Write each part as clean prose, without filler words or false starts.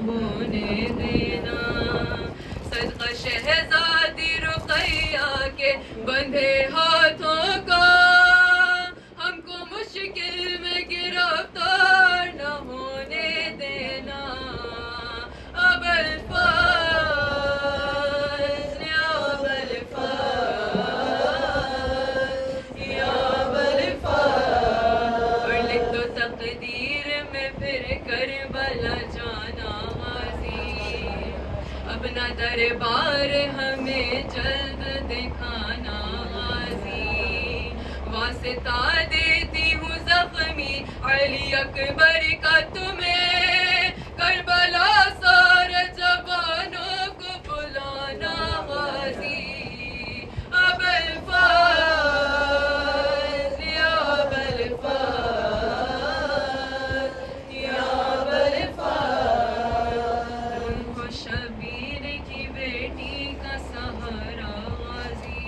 ہونے دینا. صدقہ شہزادی رقیہ کے بندھے ہاتھوں کا ہم کو مشکل میں گرفتار نہ ہونے دینا. اب الفاظ یا الفاظ یا الفاظ اور لکھ دو تقدیر میں پھر کربلا جانا غازی. اپنا دربار ہمیں جلد دکھانا غازی. واسطہ دیتی ہوں زخمی علی اکبر کا تمہیں کربلا سارے جوانوں کو بلانا غازی. اب الفاظ یا الفاظ یا الفاظ. ان کو شبیر کی بیٹی کا سہارا غازی.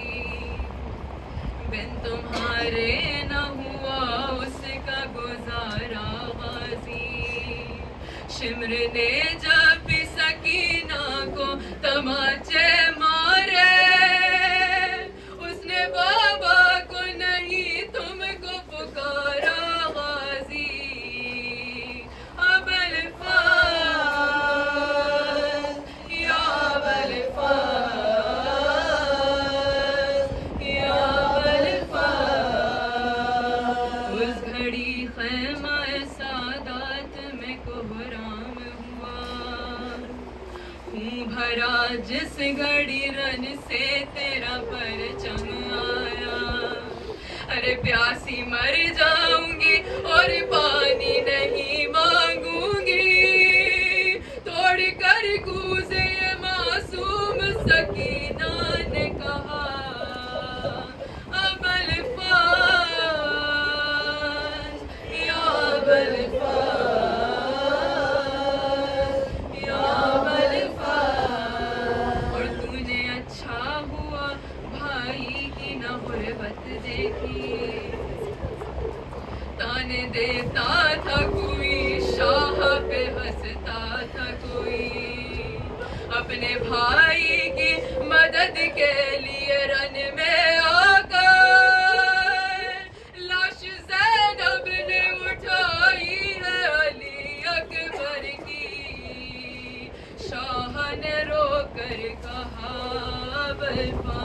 بن تمہارے نہ ہوا اس کا گزارا غازی. شمر نے جب بھی سکینہ کو تماچے مارے اس نے بابا کو نہیں تم کو پکارا غازی. اب الفاظ یا الفاظ یا الفاظ. اس گھڑی خیمہ سادات میں کوہرام ہوا. خون بھرا جس گھڑی رن سے تیرا پرچم آیا. ارے پیاسی مر جاؤں گی اور پانی نہیں مانگوں گی. توڑ کر کوزے معصوم سکینہ نے کہا. اب الفاظ یا الفاظ یا الفاظ. اور تو نے اچھا ہوا بھائی کی نہ غربت دیکھی. تانے دیتا تھا کوئی شاہ پہ ہنستا تھا کوئی. اپنے بھائی کی مدد کے لیے رن میں آ کر لاش زینب نے اٹھائی ہے علی اکبر کی. شاہ نے رو کر کہا اب الفاظ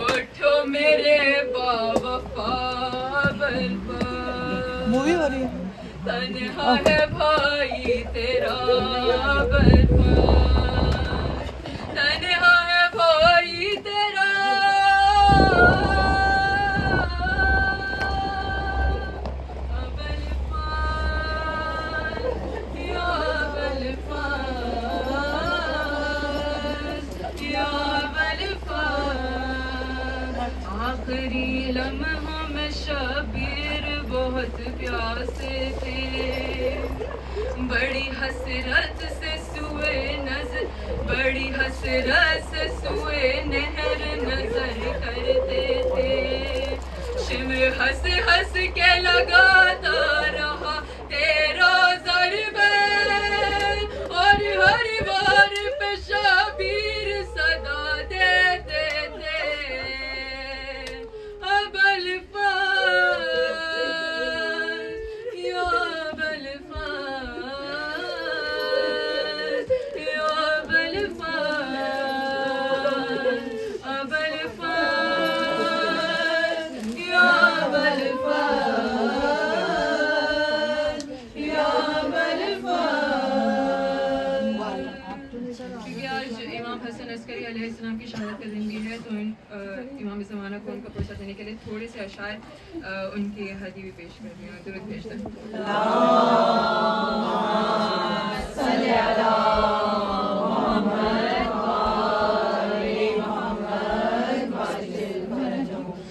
اٹھو میرے باوفا. اب الفاظ مووی ہو رہی ہے. تنہا ہے بھائی تیرا. اب الفاظ تنہا ہے بھائی تیرا. اب الفاظ یا الفاظ یا الفاظ. آخری لمحوں میں شبیر بہت پیاسے تھے. بڑی حسرت سے سوئے نظر بڑی حسرت سے سوئے نہر نظر کرتے تھے. شمر ہنس ہنس کے لگاتا رہا تیرا ضربے اور ہر بار پہ شبیر صدا دیتے تھے. اب الفاظ یا الفاظ یا الفاظ. اب الفاظ یا الفاظ یا الفاظ. کیونکہ آج امام حسن عسکری علیہ السلام کی شہادت کا دن بھی ہے تو امام زمانہ کو ان کا پرچہ دینے کے لیے تھوڑے سے اشعار ان کی ہدیے بھی پیش کر دیا. درود بھیجتے ہیں.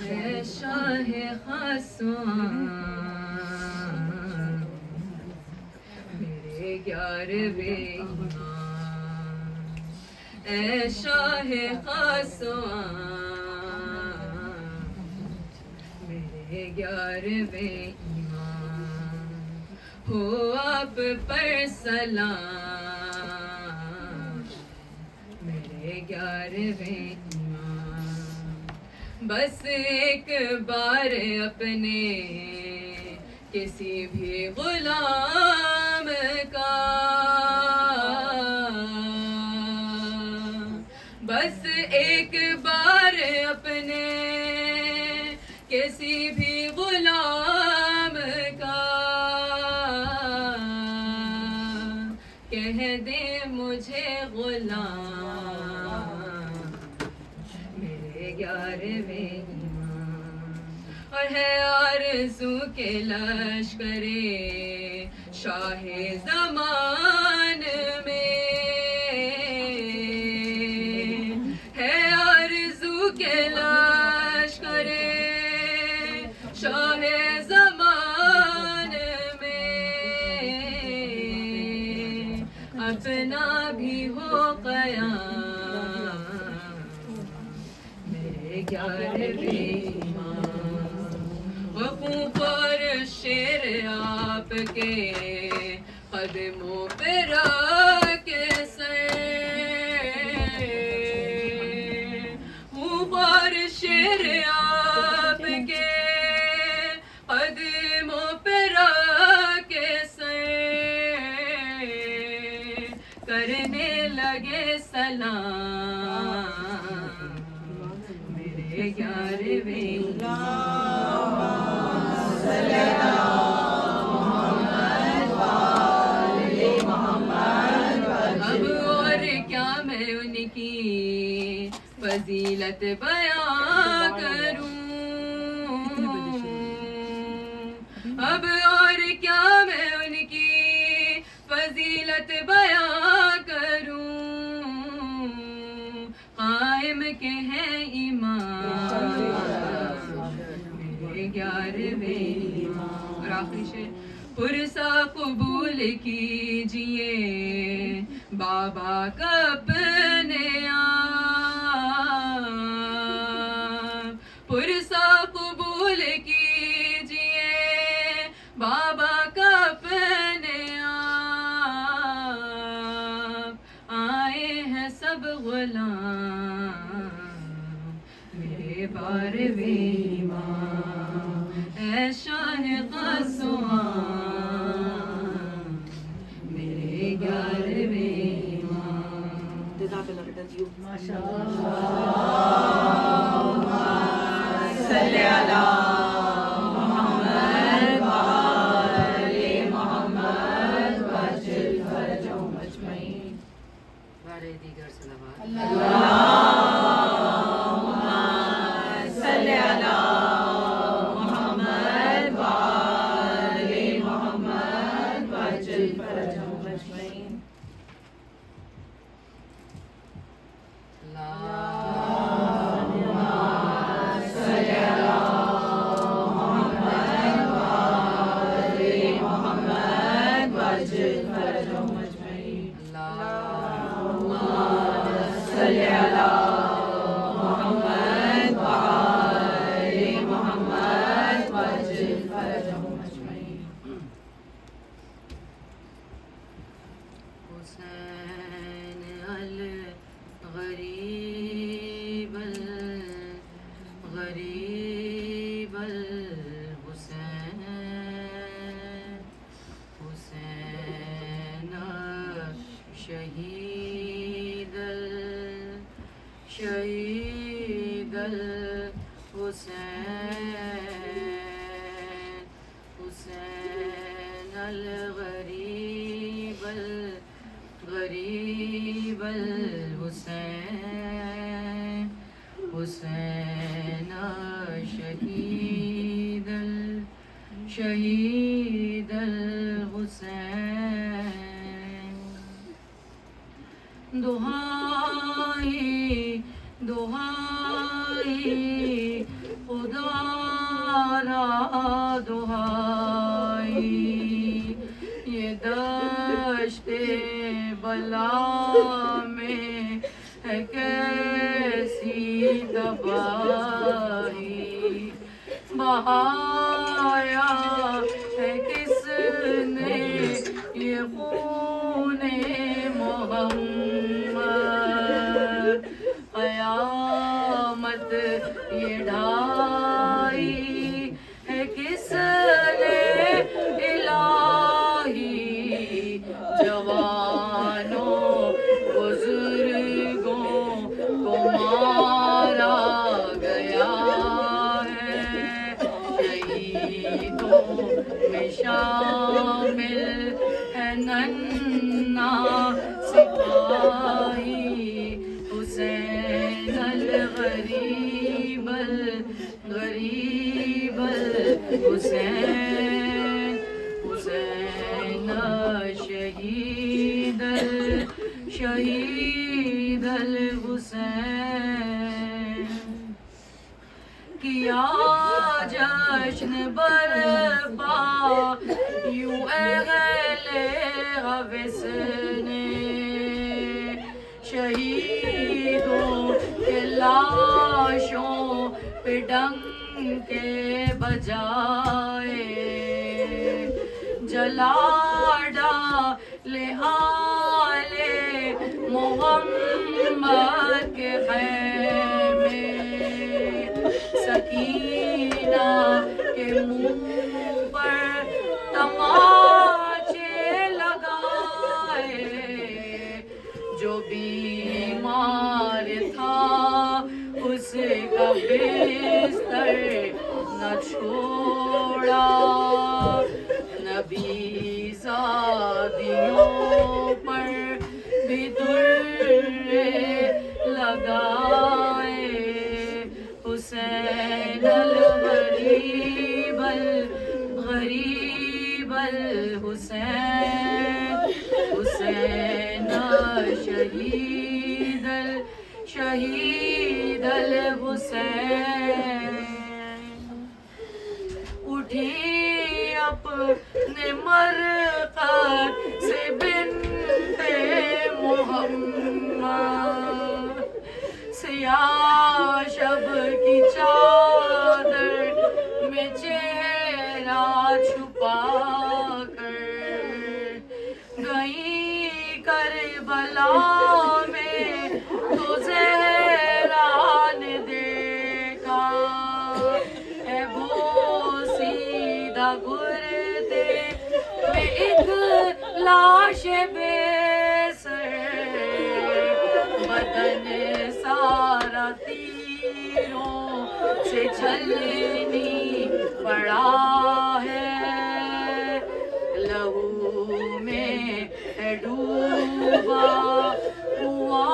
اے شاہ خاصاں میرے 11ویں ایمان. اے شاہ خاصاں میرے 11ویں ایمان. ہو آپ پر سلام میرے 11ویں امام بس ایک بار اپنے کسی بھی غلام کا بس ایک بار اپنے کسی بھی غلام کا کہہ دے مجھے غلام میرے 11ویں امام اور ہے آرزو کے لشکرے شاہ زمان میں ہے آرزو کے لشکرے شاہ زمان میں اپنا بھی ہو قیام میرے 11ویں امام وقوف اور شیر آپ کے قدموں پہ رکھ سر اور شیر آپ کے قدموں پہ رکھ سر کرنے لگے سلام میرے 11ویں اب اور کیا میں ان کی فضیلت بیان کروں اب اور کیا میں ان کی فضیلت بیان کروں قائم کے ہیں ایمان میرے 11ویں اور آخری شعر پرسا قبول کیجئے بابا کا اپنے آپ پرسا قبول کیجئے بابا کا اپنے آپ آئے ہیں سب غلام میرے 12ویں امام اے شان قصوام میرے 11ویں امام صلی اللہ محمد وآل محمد وجل فرجهم اجمعین بارے دیگر صلوات اللہم صلی اللہ محمد وآل محمد وجل فرجهم اجمعین حسین الغریب الغریب الحسین حسین شہید الشہید الحسین حسین الغریب غریب الحسین حسین شہید الشہید الحسین دعائی دعائی خدا را دعائی یہ دشت بلا میں ہے کیسی تباہی بہایا ہے کس نے محمد قیامت یہ ڈھائی ہے کس نے الہی جوانوں بزرگوں کو مارا گیا ہے شہیدوں میں شامل ہے ننھا سپاہی حسین الغریب الغریب الحسین حسین شہید شہید الحسین کیا جشن برپا یوں اہل حوث نے شہیدوں کے لاشوں پہ ڈنکے بجائے جلا ڈالے آل محمد کے خیمے سکینہ کے منہ پر تماچے لگائے جو بیمار تھا اس کا بستر نہ چھوڑا نبی زادیوں پر بھی درے لگائے حسین الغریب الغریب الحسین حسین شہید شہید الحسین اٹھی اپنے مرقد سے بنت محمد سیاہ شب کی چادر میں چہرہ چھپا کر گئی کربلا میں تو زہرا نے دیکھا ہے بوسیدہ گردے میں ایک لاش بے سر بدن سارا تیروں سے جلنی پڑا ہے لہو میں ہے ڈوبا ہوا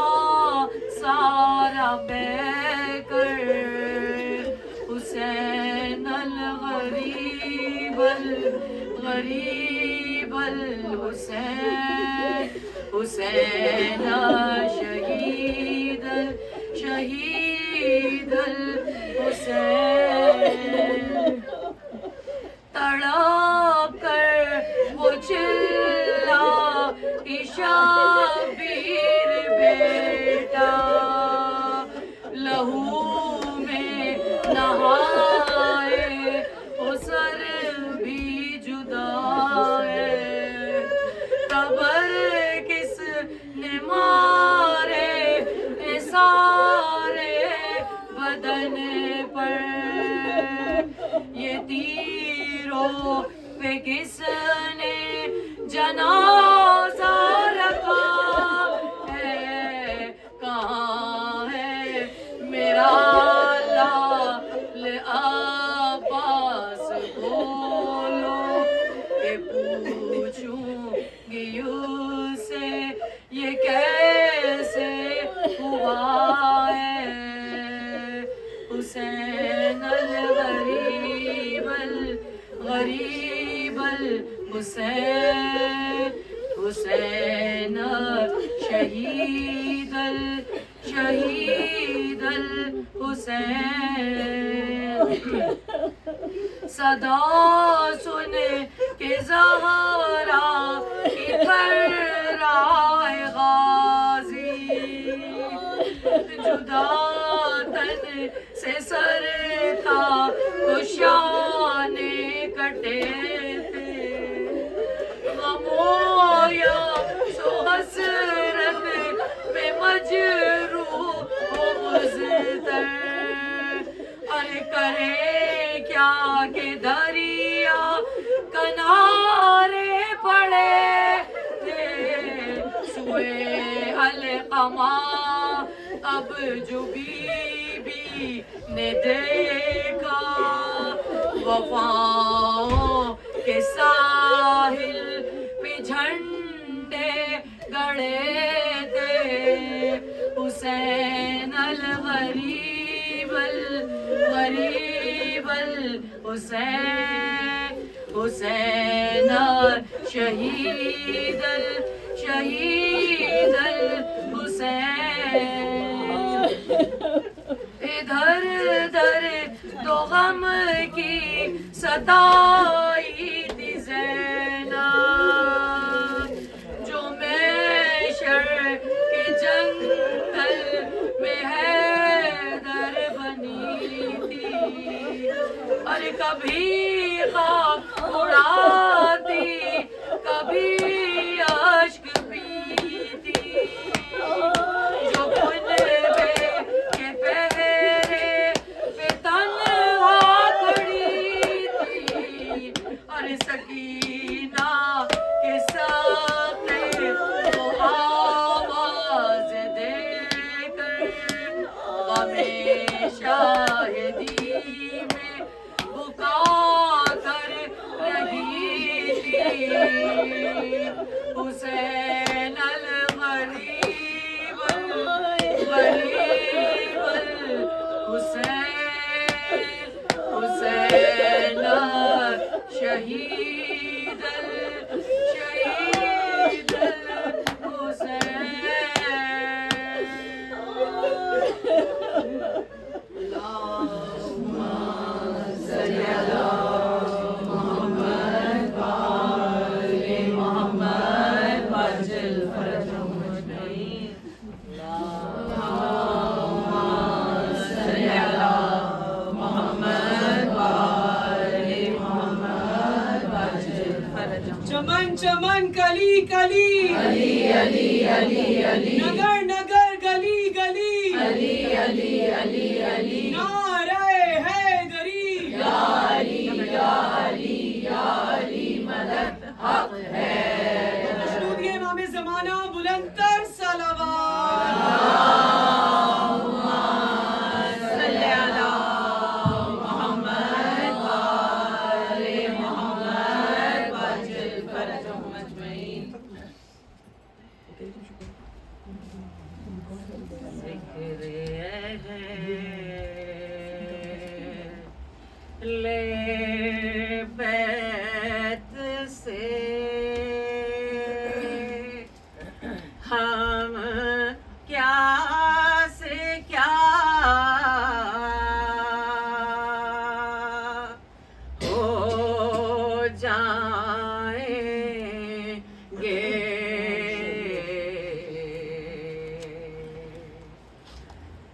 سارا بہہ کر حسین الغریب الغریب الحسین حسین شہید شہید الحسین تڑپ کر وہ چلا شبیر بیٹا لہو میں نہائے وہ سر بھی جدا ہے قبر کس نے مارے سارے بدن پر یہ تیروں پہ کس نے جنازہ رکھا ہے کہاں ہے میرا لال عباس بولو کہ پوچھوں گی اس سے یہ کیسے ہوا ہے حسین الغریب الغریب الحسین حسین شہید شہید الحسین صدا سن کے زہرا کی تھرائے غازی جدا تن سے سر تھا تو شان کٹے تھے غمو یا ہوئے القما اب جو بی نے دیکھا وفاؤں کے ساحل پہ جھنڈے گڑے تھے حسین الغریب الغریب الحسین حسین شہید الشہید الحسین ادھر ادھر تو غم کی ستائی تھی زینب جو میشر کے جنگل میں حیدر بنی تھی اور کبھی خواب اڑاتی کبھی اشک پیتی جو کنبے کے پہرے پہ تنہا کھڑی تھی اور سکینہ کے ساتھ وہ آواز دے کر غم شاہدی میں بکا کر رہی تھی حسین الغریب الغریب الحسین حسین شہید الشہید چمن چمن کلی کلی علی علی علی علی نگر نگر گلی گلی علی علی علی علی نعرہ حیدری یا علی یا علی یا علی مدد حق ہے درود امام زمانہ بلند تر صلوات لے بیت سے ہم کیا سے کیا ہو جائیں گے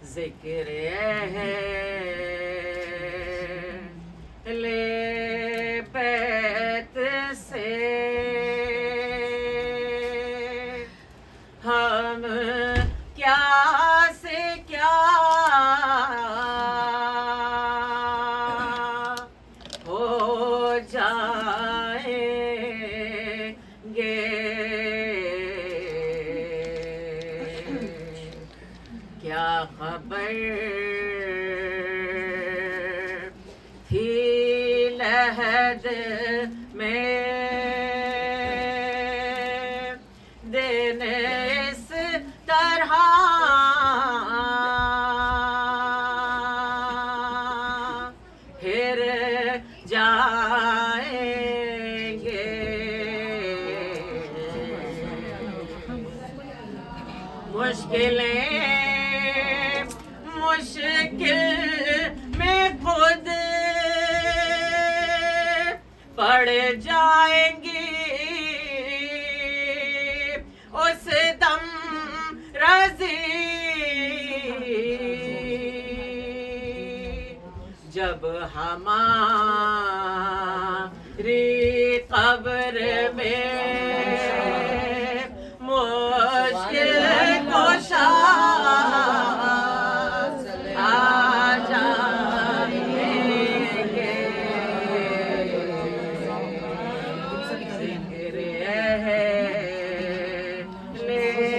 ذکر ہے لے بیت سے ہم کیا سے کیا ہو جائیں گے کیا خبر تھی لحد میں دن اس طرح پھر جائیں گے مشکلیں مشکل میں خود پڑ جائیں گی اس دم رضی جب ہماری قبر میں مشکل کشا آ جائیں گے ذکر ہے لے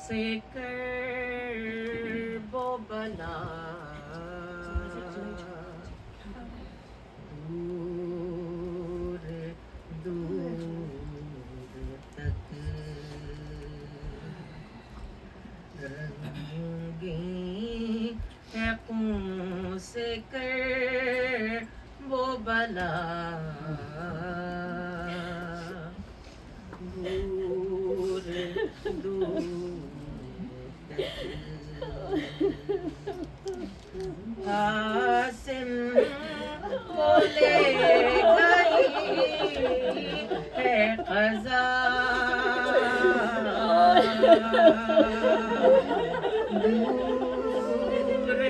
سے کر وہ بلا دور دور تک رنگیں ہے خون سے کر وہ بلا دور دور قاسم کو لے گئی ہے قضا دور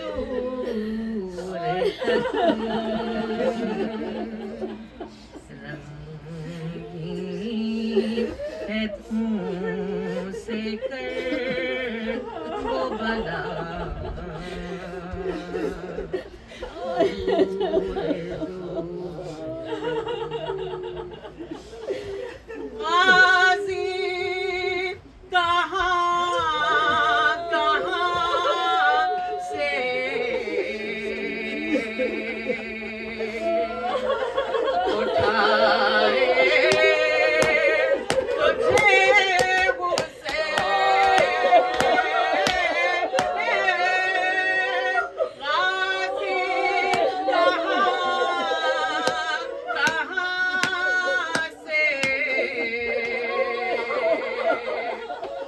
دور تک رنگین ہے خون سے کر وہ بلا غازی کہاں سے اٹھائے تجھے اسے غازی کہاں سے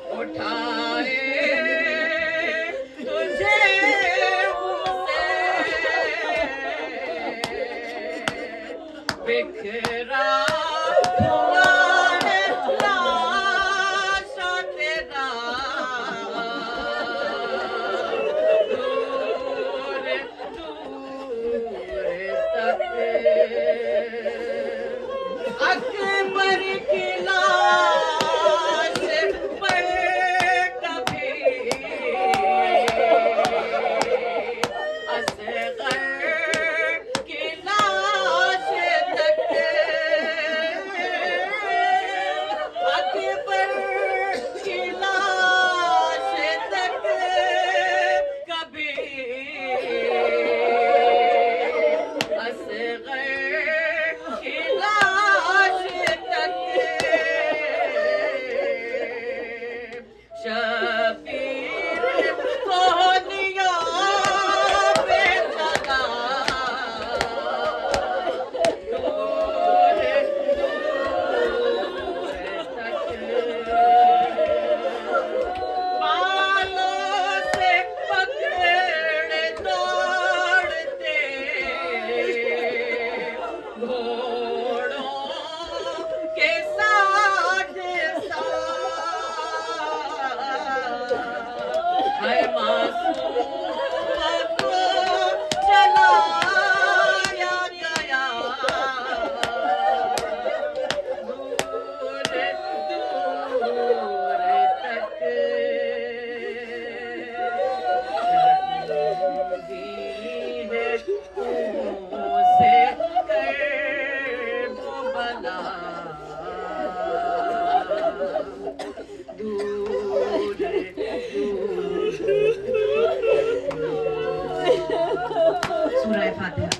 اٹھائے تجھے اسے بکھرا ہوا ہے لاشا تیرا دور دور تک اکبر کی لاش پر کبھی اصغر کی لاش تک اکبر کی لاش تک کبھی اصغر کی لاش تک شبیر کوہنیوں پہ چلا دور دور تک بالوں سے پکڑ دوڑتے گھوڑوں کے ساتھ ہے معصوم کو چلایا گیا دور دور تک رنگی ہے خون سے کر وہ بلا دور دور سورہ فاتحہ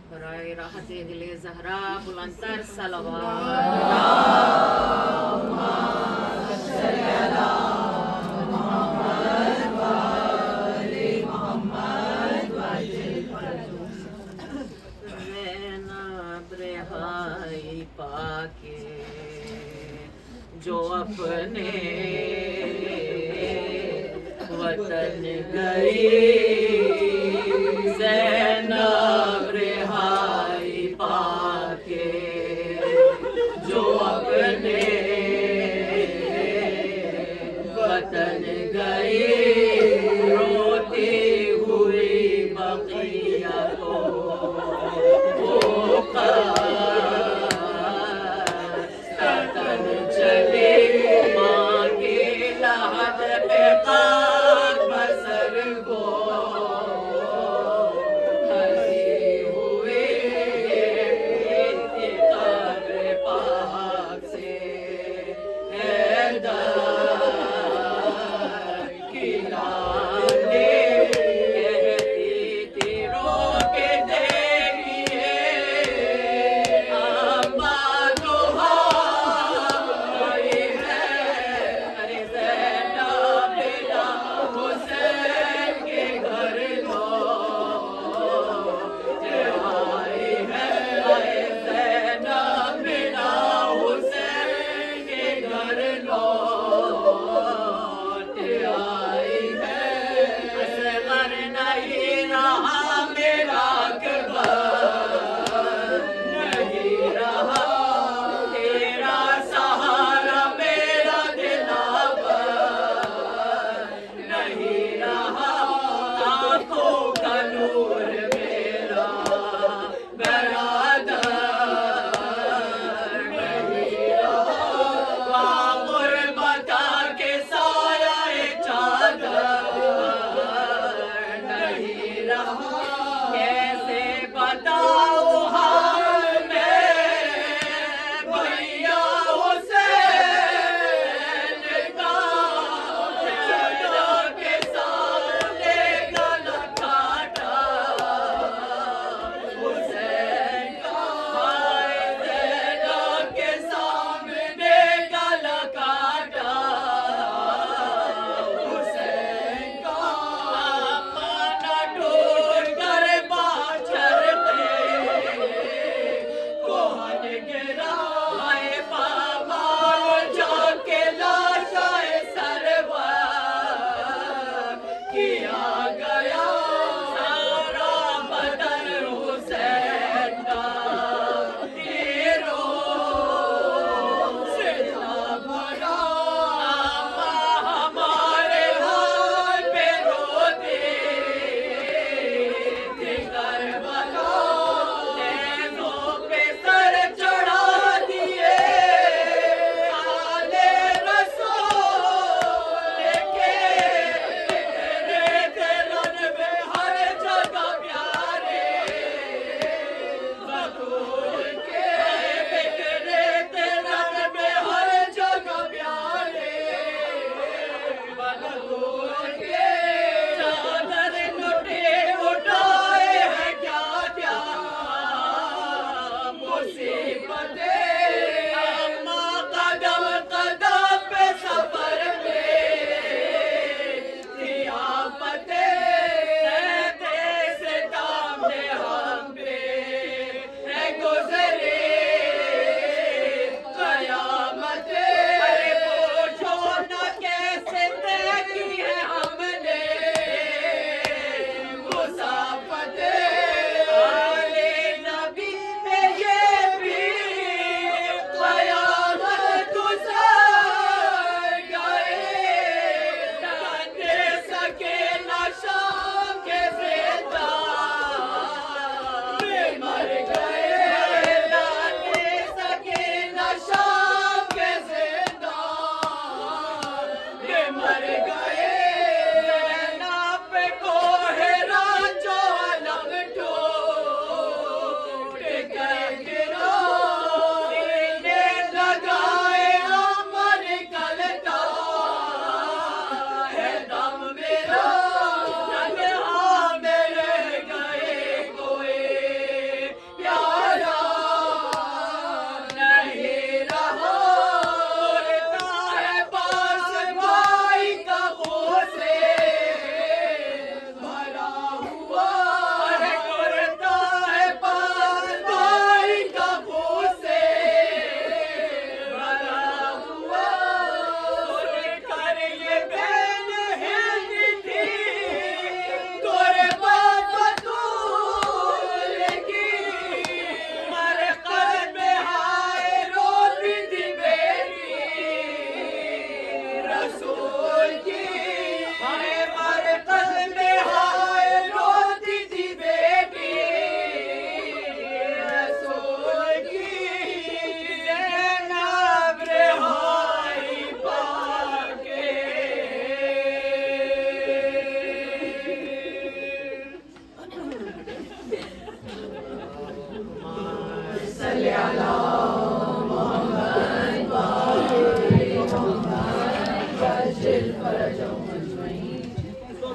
برائے راحت دل زہرا بلندتر زینب رہائی پا کے جو اپنے وطن گئی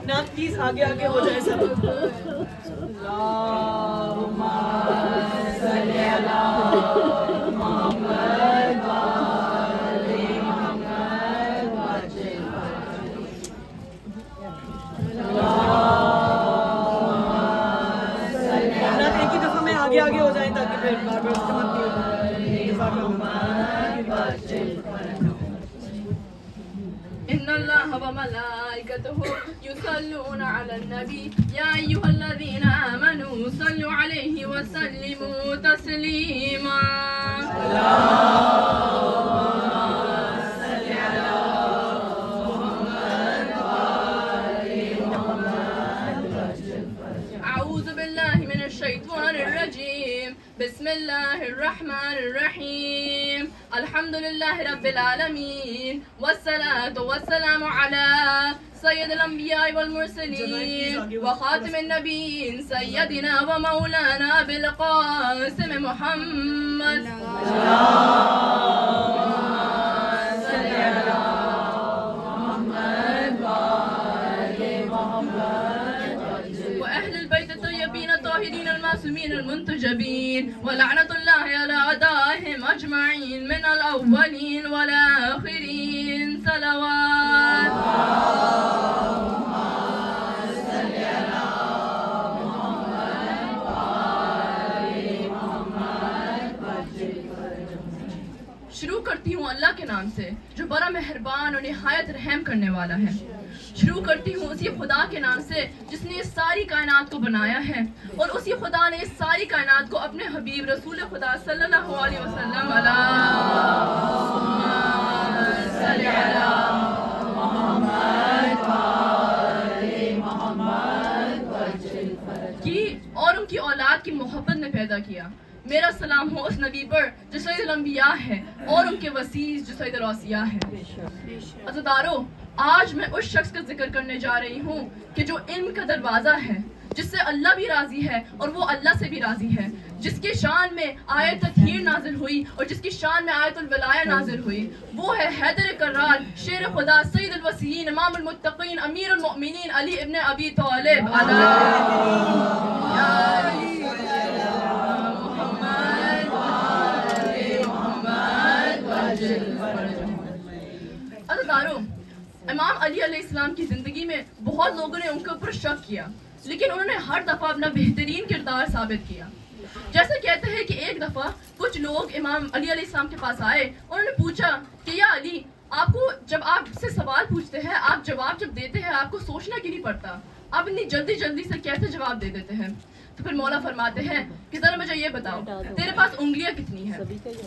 نام پلیز آگے آگے ہو جائے سب. اللہم صلی علی محمد وآل محمد وعجل فرجہ. ایک ہی دفعہ میں آگے آگے ہو جائیں تاکہ پھر بار بار استعمال نہیں ہوگا. إن الله وملائكته يصلون على النبي يا أيها الذين آمنوا صلوا عليه وسلموا تسليما. أعوذ بالله من الشيطان الرجيم. بسم الله الرحمن الرحيم. الحمد لله رب العالمين والصلاة والسلام على سيد الأنبياء والمرسلين وخاتم النبيين سيدنا ومولانا أبي القاسم محمد. وأهل البيت الطيبين الطاهرين المعصومين المنتجبين ولعنة الله على أعدائهم أجمعين من الأولين والآخرين. صلوات. شروع کرتی ہوں اللہ کے نام سے جو بڑا مہربان اور نہایت رحم کرنے والا ہے. شروع کرتی ہوں اسی خدا کے نام سے جس نے اس ساری کائنات کو بنایا ہے اور اسی خدا نے اس ساری کائنات کو اپنے حبیب رسول خدا صلی اللہ علیہ وسلم کی اور ان کی اولاد کی محبت میں پیدا کیا. میرا سلام ہو اس نبی پر جو سید الانبیاء ہے اور ان کے وسیع جو سید الاوصیاء ہے. عزیزدارو، آج میں اس شخص کا ذکر کرنے جا رہی ہوں کہ جو علم کا دروازہ ہے، جس سے اللہ بھی راضی ہے اور وہ اللہ سے بھی راضی ہے، جس کی شان میں آیت تطہیر نازل ہوئی اور جس کی شان میں آیت الولایہ نازل ہوئی. وہ ہے حیدر کرار، شیر خدا، سید الوصیین، امام المتقین، امیر المؤمنین علی ابن ابی طالب. عزیزدارو، امام علی علیہ السلام کی زندگی میں بہت لوگوں نے ان کے اوپر شک کیا، لیکن انہوں نے ہر دفعہ اپنا بہترین کردار ثابت کیا. جیسے کہتے ہیں کہ ایک دفعہ کچھ لوگ امام علی علیہ السلام کے پاس آئے، انہوں نے پوچھا کہ یا علی، آپ کو جب آپ سے سوال پوچھتے ہیں، آپ جواب جب دیتے ہیں، آپ کو سوچنا کیوں نہیں پڑتا؟ آپ اتنی جلدی جلدی سے کیسے جواب دے دیتے ہیں؟ تو پھر مولا فرماتے ہیں کہ ذرا مجھے یہ بتاؤ، تیرے پاس انگلیاں کتنی ہیں؟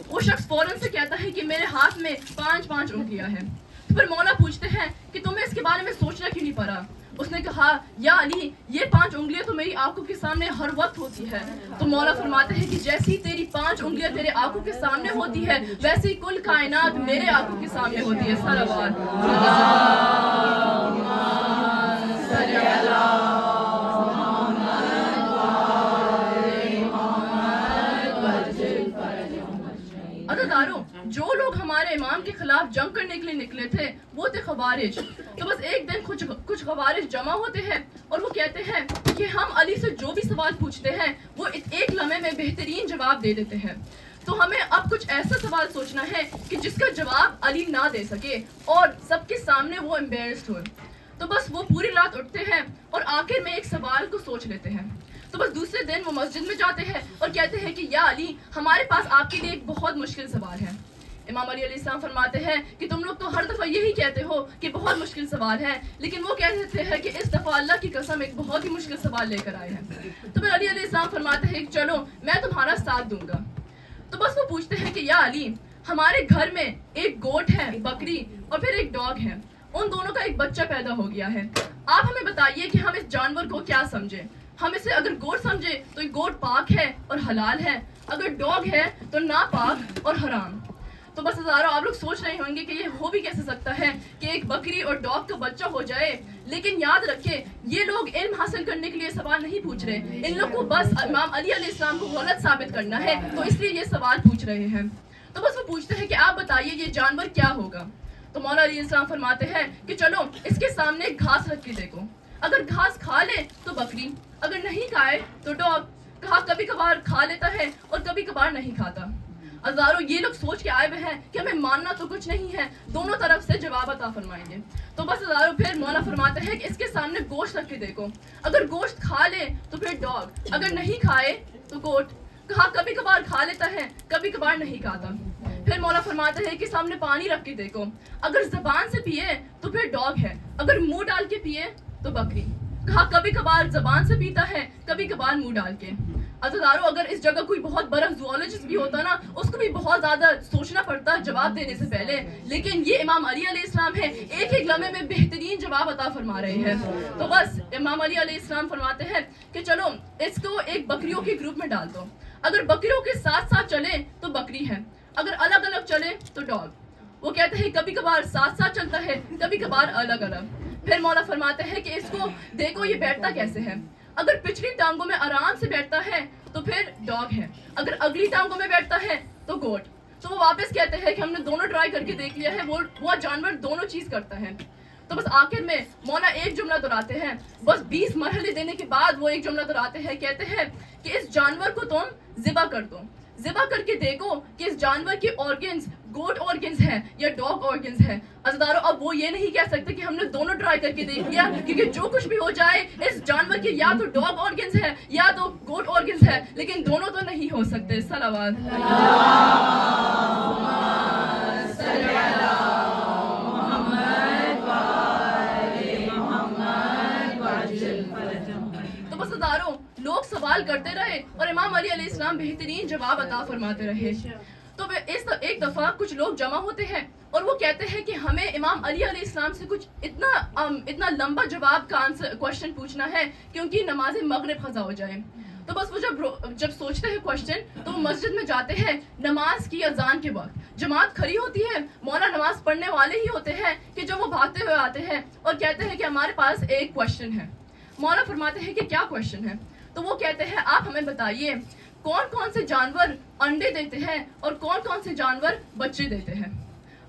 وہ شخص فوراً سے کہتا ہے کہ میرے ہاتھ میں 5 انگلیاں ہیں. تو پھر مولا پوچھتے ہیں کہ تمہیں اس کے بارے میں سوچنا کیوں نہیں پڑا؟ اس نے کہا یا علی، یہ 5 انگلیاں تو میری آنکھوں کے سامنے ہر وقت ہوتی ہے. تو مولا فرماتے ہیں کہ جیسی تیری 5 انگلیاں تیرے آنکھوں کے سامنے ہوتی ہے، ویسی کل کائنات میرے آنکھوں کے سامنے ہوتی ہے. صلوات. عزیزدارو، جو لوگ ہمارے امام کے خلاف جنگ کرنے کے لیے نکلے تھے وہ تھے خوارج. تو بس ایک دن کچھ خوارج جمع ہوتے ہیں اور وہ کہتے ہیں کہ ہم علی سے جو بھی سوال پوچھتے ہیں وہ ایک لمحے میں بہترین جواب دے دیتے ہیں. تو ہمیں اب کچھ ایسا سوال سوچنا ہے کہ جس کا جواب علی نہ دے سکے اور سب کے سامنے وہ امبیرسڈ ہو. تو بس وہ پوری رات اٹھتے ہیں اور آخر میں ایک سوال کو سوچ لیتے ہیں. تو بس دوسرے دن وہ مسجد میں جاتے ہیں اور کہتے ہیں کہ یا علی، ہمارے پاس آپ کے لیے ایک بہت مشکل سوال ہے. امام علی علیہ السلام فرماتے ہیں کہ تم لوگ تو ہر دفعہ یہی کہتے ہو کہ بہت مشکل سوال ہے، لیکن وہ کہتے ہیں کہ اس دفعہ اللہ کی قسم ایک بہت ہی مشکل سوال لے کر آئے ہیں. تو پھر علی علیہ السلام فرماتے ہیں کہ چلو میں تمہارا ساتھ دوں گا. تو بس وہ پوچھتے ہیں کہ یا علی، ہمارے گھر میں ایک گوٹ ہے، بکری اور پھر ایک ڈاگ ہے. ان دونوں کا ایک بچہ پیدا ہو گیا ہے. آپ ہمیں بتائیے کہ ہم اس جانور کو کیا سمجھیں؟ ہم اسے اگر گوٹ سمجھے تو یہ گوٹ پاک ہے اور حلال ہے، اگر ڈاگ ہے تو ناپاک اور حرام. تو بس ہزاروں آپ لوگ سوچ رہے ہوں گے کہ یہ ہو بھی کیسے سکتا ہے کہ ایک بکری اور ڈاگ کا بچہ ہو جائے. لیکن یاد رکھیں، یہ لوگ علم حاصل کرنے کے لیے سوال نہیں پوچھ رہے، ان لوگ کو بس امام علی علیہ السلام کو غلط ثابت کرنا ہے، تو اس لیے یہ سوال پوچھ رہے ہیں. تو بس وہ پوچھتے ہیں کہ آپ بتائیے یہ جانور کیا ہوگا؟ تو مولا علیہ السلام فرماتے ہیں کہ چلو اس کے سامنے گھاس رکھ کے دیکھو، اگر گھاس کھا لے تو بکری، اگر نہیں کھائے تو ڈاگ. کہا کبھی کبھار کھا لیتا ہے اور کبھی کبھار نہیں کھاتا. ہزاروں یہ لوگ سوچ کے آئے ہوئے ہیں کہ ہمیں ماننا تو کچھ نہیں ہے، دونوں طرف سے جواب عطا فرمائیں گے. تو بس ہزاروں پھر مولا فرماتے ہیں کہ اس کے سامنے گوشت رکھ کے دیکھو، اگر گوشت کھا لے تو پھر ڈاگ، اگر نہیں کھائے تو گوٹ. کہا کبھی کبھار کھا لیتا ہے کبھی کبھار نہیں کھاتا. پھر مولا فرماتے ہیں کہ سامنے پانی رکھ کے دیکھو، اگر زبان سے پیے تو پھر ڈاگ ہے، اگر منہ ڈال کے پیے تو بکری. کہا کبھی کبھار زبان سے پیتا ہے کبھی کبھار منہ ڈال کے. عزیزارو اگر اس جگہ کوئی بہت بڑا زوالوجسٹ بھی ہوتا نا، اس کو بھی بہت زیادہ سوچنا پڑتا جواب دینے سے پہلے، لیکن یہ امام علی علیہ السلام ہے، ایک ایک لمحے میں بہترین جواب عطا فرما رہے ہیں. تو بس امام علی علیہ السلام فرماتے ہیں کہ چلو اس کو ایک بکریوں کے گروپ میں ڈال دو، اگر بکریوں کے ساتھ ساتھ چلے تو بکری ہے، اگر الگ الگ چلے تو ڈاگ. وہ کہتے ہیں کبھی کبھار ساتھ ساتھ چلتا ہے کبھی کبھار الگ الگ. پھر مولا فرماتے ہیں کہ اس کو دیکھو یہ بیٹھتا کیسے ہے، اگر پچھلی ٹانگوں میں آرام سے بیٹھتا ہے تو پھر ڈاگ ہے، اگر اگلی ٹانگوں میں بیٹھتا ہے تو گوٹ. تو وہ واپس کہتے ہیں کہ ہم نے دونوں ٹرائی کر کے دیکھ لیا ہے، وہ جانور دونوں چیز کرتا ہے. تو بس آخر میں مولا ایک جملہ دہراتے ہیں، بس 20 مرحلے دینے کے بعد وہ ایک جملہ دہراتے ہیں، کہتے ہیں کہ اس جانور کو تم ذبح کر دو، ذبح کر کے دیکھو کہ اس جانور کے آرگنز گوٹ آرگنز ہیں یا ڈاگ آرگنز ہیں. عزیزارو اب وہ یہ نہیں کہہ سکتے کہ ہم نے دونوں ٹرائی کر کے دیکھ لیا، کیونکہ جو کچھ بھی ہو جائے اس جانور کے یا تو ڈاگ آرگنز ہے یا تو گوٹ آرگنز ہے، لیکن دونوں تو نہیں ہو سکتے. صلوات تو بس ہزاروں لوگ سوال کرتے رہے اور امام علی علیہ السلام بہترین جواب عطا فرماتے رہے. تو ایک دفعہ کچھ لوگ جمع ہوتے ہیں اور وہ کہتے ہیں کہ ہمیں امام علی علیہ السلام سے کچھ اتنا لمبا جواب کا کوشچن پوچھنا ہے کیونکہ نماز مغرب قضا ہو جائے. تو بس وہ جب سوچتے ہیں کوشچن تو وہ مسجد میں جاتے ہیں نماز کی اذان کے وقت. جماعت کھڑی ہوتی ہے، مولا نماز پڑھنے والے ہی ہوتے ہیں کہ جب وہ بھاگتے ہوئے آتے ہیں اور کہتے ہیں کہ ہمارے پاس ایک کوشچن ہے. مولا فرماتے ہیں کہ کیا کوشچن ہے؟ تو وہ کہتے ہیں آپ ہمیں بتائیے کون کون سے جانور انڈے دیتے ہیں اور کون کون سے جانور بچے دیتے ہیں.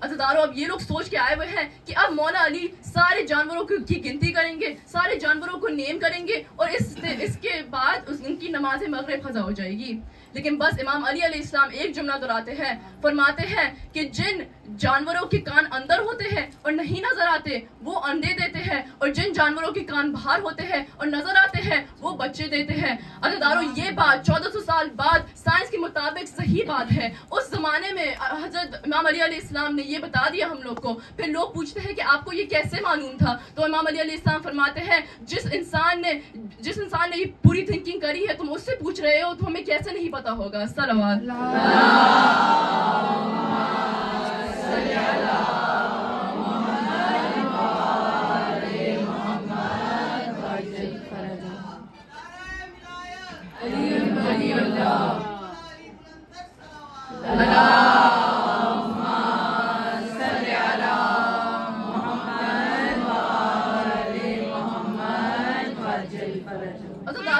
عزیزارو اب یہ لوگ سوچ کے آئے ہوئے ہیں کہ اب مولا علی سارے جانوروں کی گنتی کریں گے، سارے جانوروں کو نیم کریں گے اور اس کے بعد ان کی نماز مغرب قضا ہو جائے گی. لیکن بس امام علی علیہ السلام ایک جملہ دہراتے ہیں، فرماتے ہیں کہ جن جانوروں کے کان اندر ہوتے ہیں اور نہیں نظر آتے وہ انڈے دیتے ہیں، اور جن جانوروں کے کان باہر ہوتے ہیں اور نظر آتے ہیں وہ بچے دیتے ہیں. عزیزارو یہ بات 1400 سال بعد سائنس کے مطابق صحیح بات ہے. اس زمانے میں حضرت امام علی علیہ السلام نے یہ بتا دیا ہم لوگ کو. پھر لوگ پوچھتے ہیں کہ آپ کو یہ کیسے معلوم تھا؟ تو امام علی علیہ السلام فرماتے ہیں جس انسان نے یہ پوری تھنکنگ کری ہے تم اس سے پوچھ رہے ہو تو ہمیں کیسے نہیں پتا ہوگا. صلوات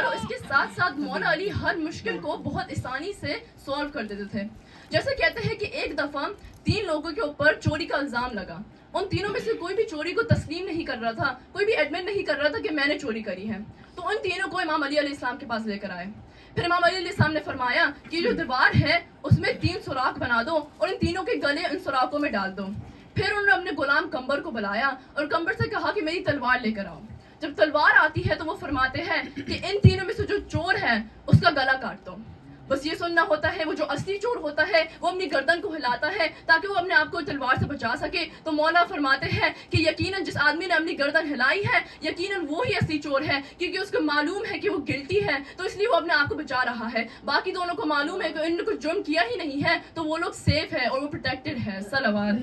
اس کے ساتھ ساتھ مولا علی ہر مشکل کو بہت آسانی سے سولو کر دیتے تھے. جیسے کہتے ہیں کہ ایک دفعہ 3 لوگوں کے اوپر چوری کا الزام لگا. ان تینوں میں سے کوئی بھی چوری کو تسلیم نہیں کر رہا تھا، کوئی بھی ایڈمٹ نہیں کر رہا تھا کہ میں نے چوری کری ہے. تو ان تینوں کو امام علی علیہ السلام کے پاس لے کر آئے. پھر امام علی علیہ السلام نے فرمایا کہ جو دیوار ہے اس میں 3 سوراخ بنا دو اور ان تینوں کے گلے ان سوراخوں میں ڈال دو. پھر انہوں نے اپنے غلام کمبر کو بلایا اور کمبر سے کہا کہ میری تلوار لے کر آؤ. جب تلوار آتی ہے تو وہ فرماتے ہیں کہ ان تینوں میں سے جو چور ہے اس کا گلا کاٹ دو. بس یہ سننا ہوتا ہے وہ جو اصلی چور ہوتا ہے وہ اپنی گردن کو ہلاتا ہے تاکہ وہ اپنے آپ کو تلوار سے بچا سکے. تو مولا فرماتے ہیں کہ یقیناً جس آدمی نے اپنی گردن ہلائی ہے یقیناً وہی اصلی چور ہے، کیونکہ اس کو معلوم ہے کہ وہ گلٹی ہے تو اس لیے وہ اپنے آپ کو بچا رہا ہے. باقی دونوں کو معلوم ہے کہ انہوں نے کچھ جرم کیا ہی نہیں ہے تو وہ لوگ سیف ہے اور وہ پروٹیکٹڈ ہے. صلوات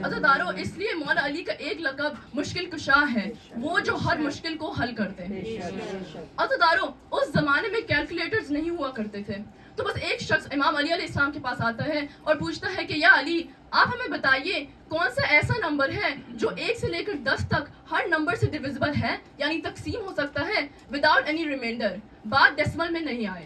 عزیزارو اس لیے مولا علی کا ایک لقب مشکل کشا ہے، وہ جو ہر مشکل کو حل کرتے ہیں. عزیزارو اس زمانے میں کیلکولیٹرز نہیں ہوا کرتے تھے. تو بس ایک شخص امام علی علیہ السلام کے پاس آتا ہے اور پوچھتا ہے کہ یا علی آپ ہمیں بتائیے کون سا ایسا نمبر ہے جو 1 سے لے کر 10 تک ہر نمبر سے ڈیویزبل ہے، یعنی تقسیم ہو سکتا ہے وداؤٹ اینی ریمائنڈر، بات ڈیسیمل میں نہیں آئے.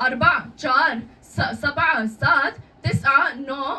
4 4 7 7 9 9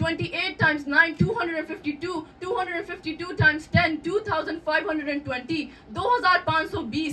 28 times 9 252, 252 times 10 2520, 2520।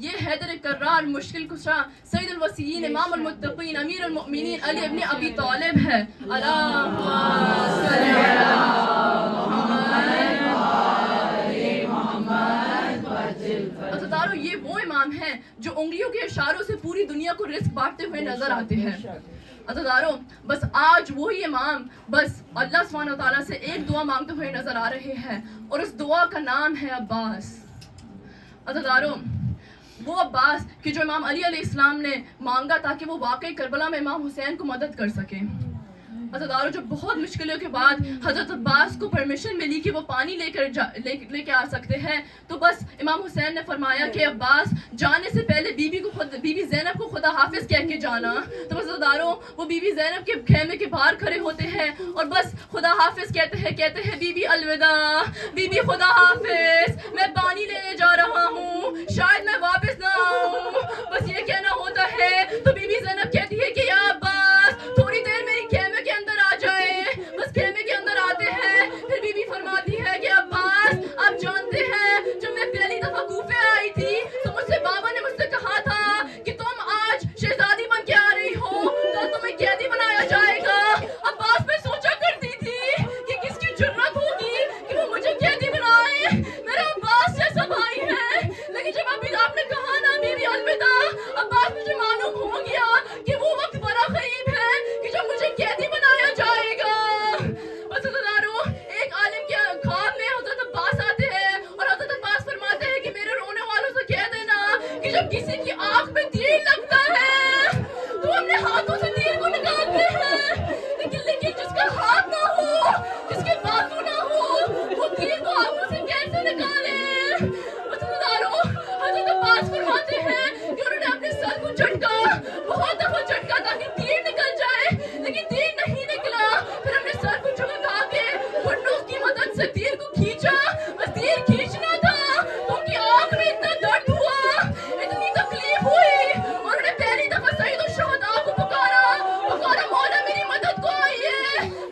یہ حیدر کرار مشکل کشا سید الوسیین امام المتقین امیر المؤمنین علی ابن ابی طالب ہے۔ اللہم صلی علی یہ وہ امام ہیں جو انگلیوں کے اشاروں سے پوری دنیا کو رزق بانٹتے ہوئے نظر آتے ہیں۔ عزیزارو بس آج وہی امام بس اللہ سبحانہ وتعالیٰ سے ایک دعا مانگتے ہوئے نظر آ رہے ہیں اور اس دعا کا نام ہے عباس۔ عزیزارو وہ عباس کہ جو امام علی علیہ السلام نے مانگا تاکہ وہ واقعی کربلا میں امام حسین کو مدد کر سکیں۔ عزیزارو جو بہت مشکلوں کے بعد حضرت عباس کو پرمیشن ملی کہ وہ پانی لے کے آ سکتے ہیں، تو بس امام حسین نے فرمایا کہ عباس جانے سے پہلے بی بی زینب کو خدا حافظ کہہ کے جانا۔ تو بس عزیزارو وہ بی بی زینب کے خیمے کے باہر کھڑے ہوتے ہیں اور بس خدا حافظ کہتے ہیں بی بی الوداع، بی بی خدا حافظ، میں پانی لینے جا رہا ہوں، شاید میں واپس نہ آؤں، بس یہ کہنا ہوتا ہے۔ تو بی بی زینب کہتی ہے کہ یا عباس تھوڑی دیر میری خیمے کے اندر آ جائے، بس خیمے کے اندر آتے ہیں۔ پھر بی بی فرماتی ہے کہ عباس آپ جانتے ہیں جب میں پہلی دفعہ کوفے آئی تھی تو مجھ سے بابا نے مجھ سے کہا تھا کہ تم آج شہزادی بن کے آ رہی ہو، کل تمہیں قیدی بنایا جائے گا۔ عباس میں سوچا کرتی تھی کہ کس کی جرت ہوگی کہ وہ مجھے قیدی بنائے، میرا عباس جیسا بھائی ہے، لیکن جب ابھی آپ نے کہا نا بی بی الوداع، عباس مجھے معلوم ہو گیا کہ وہ وقت بڑا قریب ہے کہ جب مجھے قیدی بنایا جائے گا۔ بس عزیزارو ایک عالم کے خواب میں حضرت عباس آتے ہیں اور حضرت عباس فرماتے ہیں کہ میرے رونے والوں سے کہہ دینا کہ جب کسی کی آنکھ میں تیر لگتا ہے تو اپنے ہاتھوں سے تیر کو نکالتے ہیں، لیکن جس کا ہاتھ نہ ہو، جس کے بازو نہ ہو، وہ تیر کو آنکھوں سے کیسے نکالے۔ بس عزیزارو حضرت عباس فرماتے ہیں کہ انہوں نے اپنے سر کو جھٹکا، بہت دفعہ جھٹکا تاکہ تیر نکل جائے، لیکن تیر نہیں نکلا۔ پھر ہم نے سر کو جھکا کے گھٹنوں کی مدد سے تیر کو کھینچا، بس تیر کھینچنا تھا تو ان کی آنکھ میں اتنا درد ہوا، اتنی تکلیف ہوئی، انہوں نے پہلی دفعہ سید الشہداء کو پکارا مولا میری مدد کو آئیے۔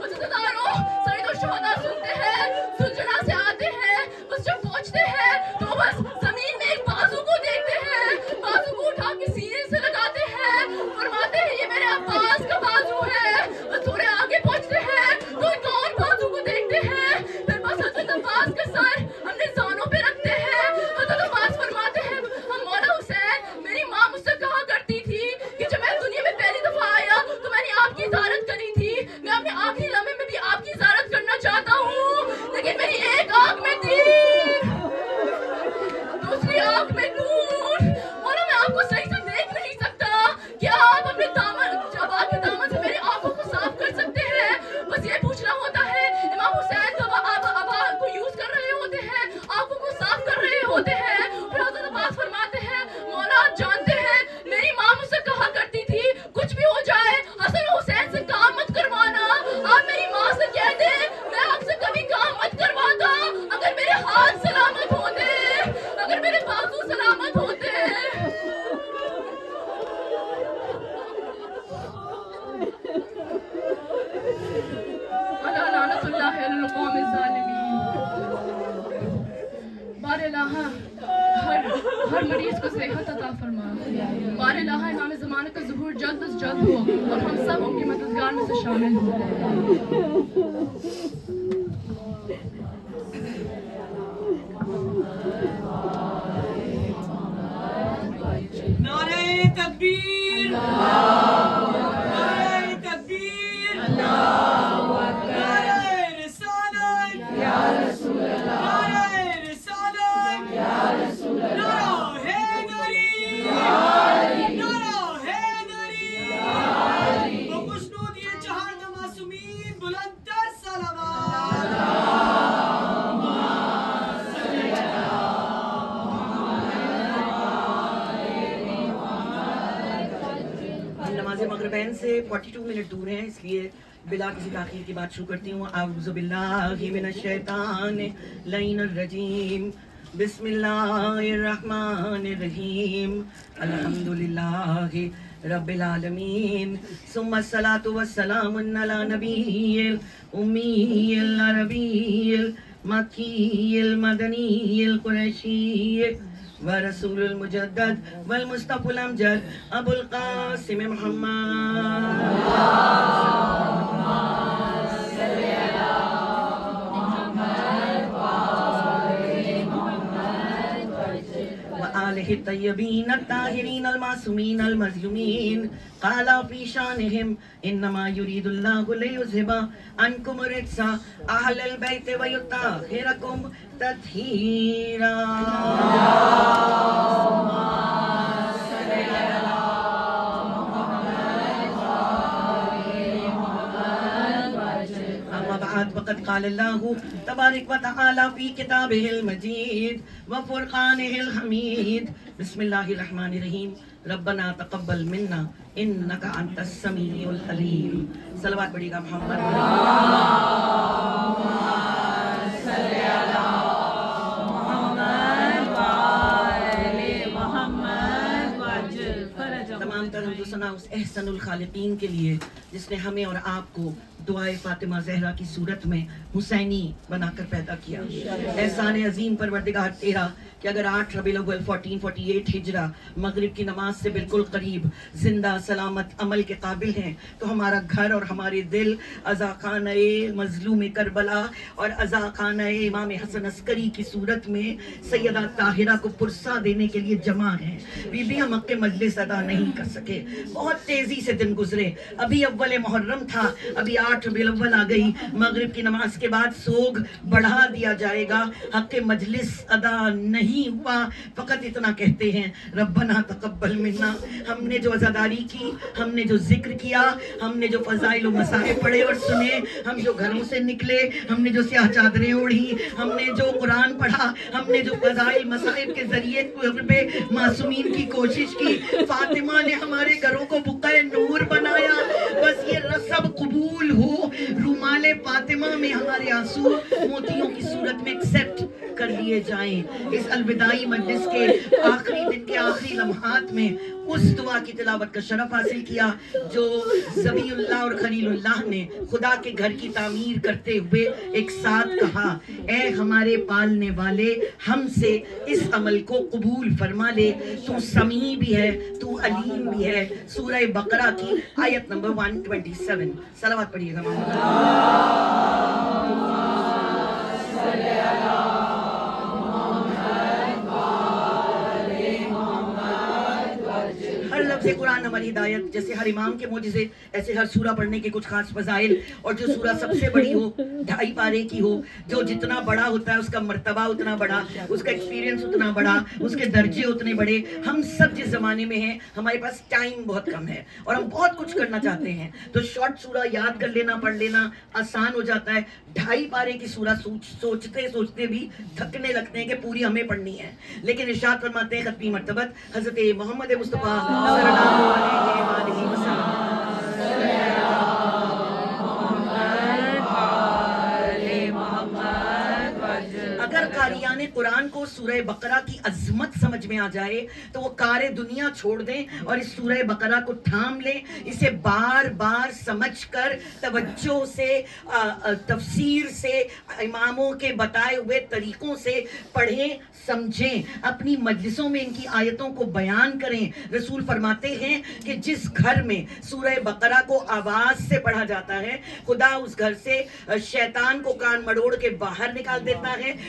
بس عزیزارو سید الشہداء سنتے ہیں، سلجھنا سے آتے ہیں، بس جب پہنچتے ہیں تو بس زمین میں ایک بازو کو دیکھتے ہیں، بازو کو اٹھا کے سینے سے لگاتے ہیں، فرماتے ہیں یہ میرے عباس کا بازو ہے۔ بس تھوڑے آگے پہنچتے ہیں تو ایک اور بازو کو دیکھتے ہیں، پھر بس حضرت عباس کا سر ہم نے زانوں پہ رکھتے ہیں۔ حضرت عباس فرماتے ہیں ہم مولا حسین میری ماں مجھ سے کہا کرتی تھی کہ جب میں دنیا میں پہلی دفعہ آیا تو میں نے آپ کی زیارت کری تھی، میں اپنے آخری لمحے میں بھی آپ کی زیارت کرنا چاہتا ہوں، لیکن میری ایک آنکھ میں تیر، دوسری آنکھ میں خون، مولا میں آپ کو صحیح سے دیکھ نہیں سکتا، کیا آپ اپنے عبا کے دامن سے میری آنکھوں کو صاف کر سکتے ہیں؟ بس یہ پوچھنا ہوتا ہے۔ امام حسین تو عبا کو یوز کر رہے ہوتے ہیں، آنکھوں کو صاف کر رہے ہوتے ہیں، پھر حضرت عباس فرماتے ہیں مولا آپ جانتے ہیں میری ماں مجھ سے کہا کرتی تھی کچھ بھی ہو جائے حسن حسین سے کام مت کروانا، آپ میری ماں سے کہہ دیں میں آپ سے کبھی کام مت کرواتا اگر میرے ہاتھ سلامت ہوتے، اگر میرے بازو سلامت ہوتے۔ لعنت اللہ علی القوم الظالمین۔ بار الہ ہر مریض کو صحت عطا فرما، بار الہ امام زمانہ کا ظہور جلد از جلد ہو اور ہم سب ان کے مددگار میں سے شامل ہوں۔ تکبیر نعرہ تکبیر نعرہ رسالت نعرہ رسالت نعرہ حیدری نعرہ حیدری و خوشنود یہ چہار معصومین بلند تر صلوات نماز مغربین سے 42 منٹ دور ہیں، اس لیے بلا کسی تاخیر کی بات شروع کرتی ہوں. اعوذ باللہ من الشیطان اللعین الرجیم، بسم اللہ الرحمن الرحیم، الحمدللہ رب العالمین، ثم الصلاۃ والسلام علی نبی الامی العربی المکی المدنی القریشی ورسول المجدد والمصطفى الامجد ابو القاسم محمد وآلہ الطیبین الطاہرین المعصومین المظلومین قال فی شانہم انما یرید اللہ لیذہب عنکم الرجس اہل البیت ویطہرکم تطہیرا. وقد قال اللہ تبارک و تعالی فی کتابہ المجید وفرقانہ الحمید. بسم اللہ الرحمن الرحیم. ربنا تقبل منا انک انت السمیع العلیم. صلوات پڑھیے گا محمد. تمام تر حمد و ثنا اس احسن الخالقین کے لیے جس نے ہمیں اور آپ کو دعائے فاطمہ زہرا کی صورت میں حسینی بنا کر پیدا کیا. احسان عظیم پروردگار تیرا کہ اگر 8 ربیع الاول 1448 ہجرہ مغرب کی نماز سے بالکل قریب زندہ سلامت عمل کے قابل ہیں تو ہمارا گھر اور ہمارے دل عزاخانہ مظلوم کربلا اور عزاخانہ امام حسن عسکری کی صورت میں سیدہ طاہرہ کو پرسہ دینے کے لیے جمع ہیں. بی بی ہم حق مجلس ادا نہیں کر سکے، بہت تیزی سے دن گزرے. ابھی اول محرم تھا، ابھی 8 ربیع الاول آ گئی، مغرب کی نماز کے بعد سوگ بڑھا دیا جائے گا. حق مجلس ادا نہیں ہوا. فقط اتنا کہتے ہیں ربنا تقبل منا. ہم نے جو عزاداری کی، ہم نے جو ذکر کیا، ہم نے جو فضائل و مصائب پڑھے اور سنے، ہم جو گھروں سے نکلے، ہم نے جو سیاہ چادریں اوڑھی، ہم نے جو قرآن پڑھا، ہم نے جو فضائل مصائب کے ذریعے قرب معصومین کی کوشش کی، فاطمہ نے ہمارے گھروں کو بقعہ نور بنایا. بس یہ رسم قبول ہو، رومال فاطمہ میں ہمارے آنسو موتیوں کی صورت میں ایکسپٹ کر لیے جائیں. اس الوداعی مجلس کے آخری دن کے آخری لمحات میں اس دعا کی تلاوت کا شرف حاصل کیا جو ذبیح اللہ اور خلیل اللہ نے خدا کے گھر کی تعمیر کرتے ہوئے ایک ساتھ کہا، اے ہمارے پالنے والے ہم سے اس عمل کو قبول فرما لے، تو سمیع بھی ہے، تو علیم بھی ہے. سورہ بقرہ کی آیت نمبر 127. صلوات پڑھیے گا. ہر لفظ قرآن ہماری ہدایت. جیسے ہر امام کے معجزے، ایسے ہر سورہ پڑھنے کے کچھ خاص فضائل. اور جو سورہ سب سے بڑی ہو، 2.5 پارے کی ہو، جو جتنا بڑا ہوتا ہے اس کا مرتبہ اتنا بڑا، اس کا ایکسپیرینس اتنا بڑا، اس کے درجے اتنے بڑے. ہم سب جس زمانے میں ہیں ہمارے پاس ٹائم بہت کم ہے اور ہم بہت کچھ کرنا چاہتے ہیں، تو شارٹ سورہ یاد کر لینا، پڑھ لینا آسان ہو جاتا ہے. 2.5 پارے کی سورہ سوچتے سوچتے بھی تھکنے لگتے ہیں کہ پوری ہمیں پڑھنی ہے. لیکن ارشاد فرماتے ہیں ختمی مرتبت حضرت محمد مصطفیٰ صلی اللہ علیہ وآلہ وسلم، اگر قاریان قرآن کو سورہ بقرہ کی عظمت سمجھ میں آ جائے تو وہ کار دنیا چھوڑ دیں اور اس سورہ بقرہ کو تھام لیں، اسے بار بار سمجھ کر توجہ سے، تفسیر سے، اماموں کے بتائے ہوئے طریقوں سے پڑھیں، سمجھیں، اپنی مجلسوں میں ان کی آیتوں کو بیان کریں. رسول فرماتے ہیں کہ جس گھر میں سورہ بقرہ کو آواز سے پڑھا جاتا ہے خدا اس گھر سے شیطان کو کان مڑوڑ کے باہر نکال دیتا ہے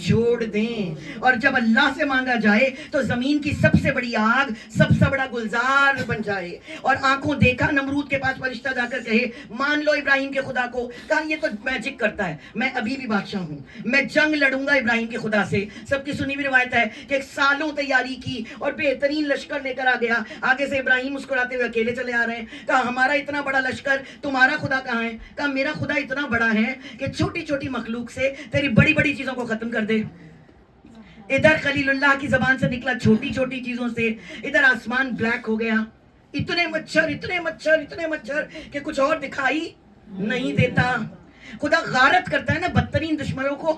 چھوڑ دیں. اور جب اللہ سے مانگا جائے تو زمین کی سب سے بڑی آگ سب سے بڑا گلزار بن جائے. اور آنکھوں دیکھا نمرود کے پاس فرشتہ جا کر کہے مان لو ابراہیم کے خدا کو. کہا یہ تو میجک کرتا ہے, میں ابھی بھی بادشاہ ہوں, میں جنگ لڑوں گا ابراہیم کے خدا سے. سب کی سنی ہوئی روایت ہے کہ ایک سالوں تیاری کی اور بہترین لشکر لے کر آ گیا. آگے سے ابراہیم مسکراتے ہوئے اکیلے چلے آ رہے ہیں. کہا ہمارا اتنا بڑا لشکر, تمہارا خدا کہاں ہے؟ کہا میرا خدا اتنا بڑا ہے کہ چھوٹی چھوٹی مخلوق سے تیری بڑی بڑی چیزوں کو ختم کر دے. ادھر خلیل اللہ کی زبان سے نکلا چھوٹی چھوٹی چیزوں سے, ادھر آسمان بلیک ہو گیا. اتنے مچھر اتنے مچھر اتنے مچھر کہ کچھ اور دکھائی نہیں دیتا. خدا غارت کرتا ہے نا بدترین دشمنوں کو,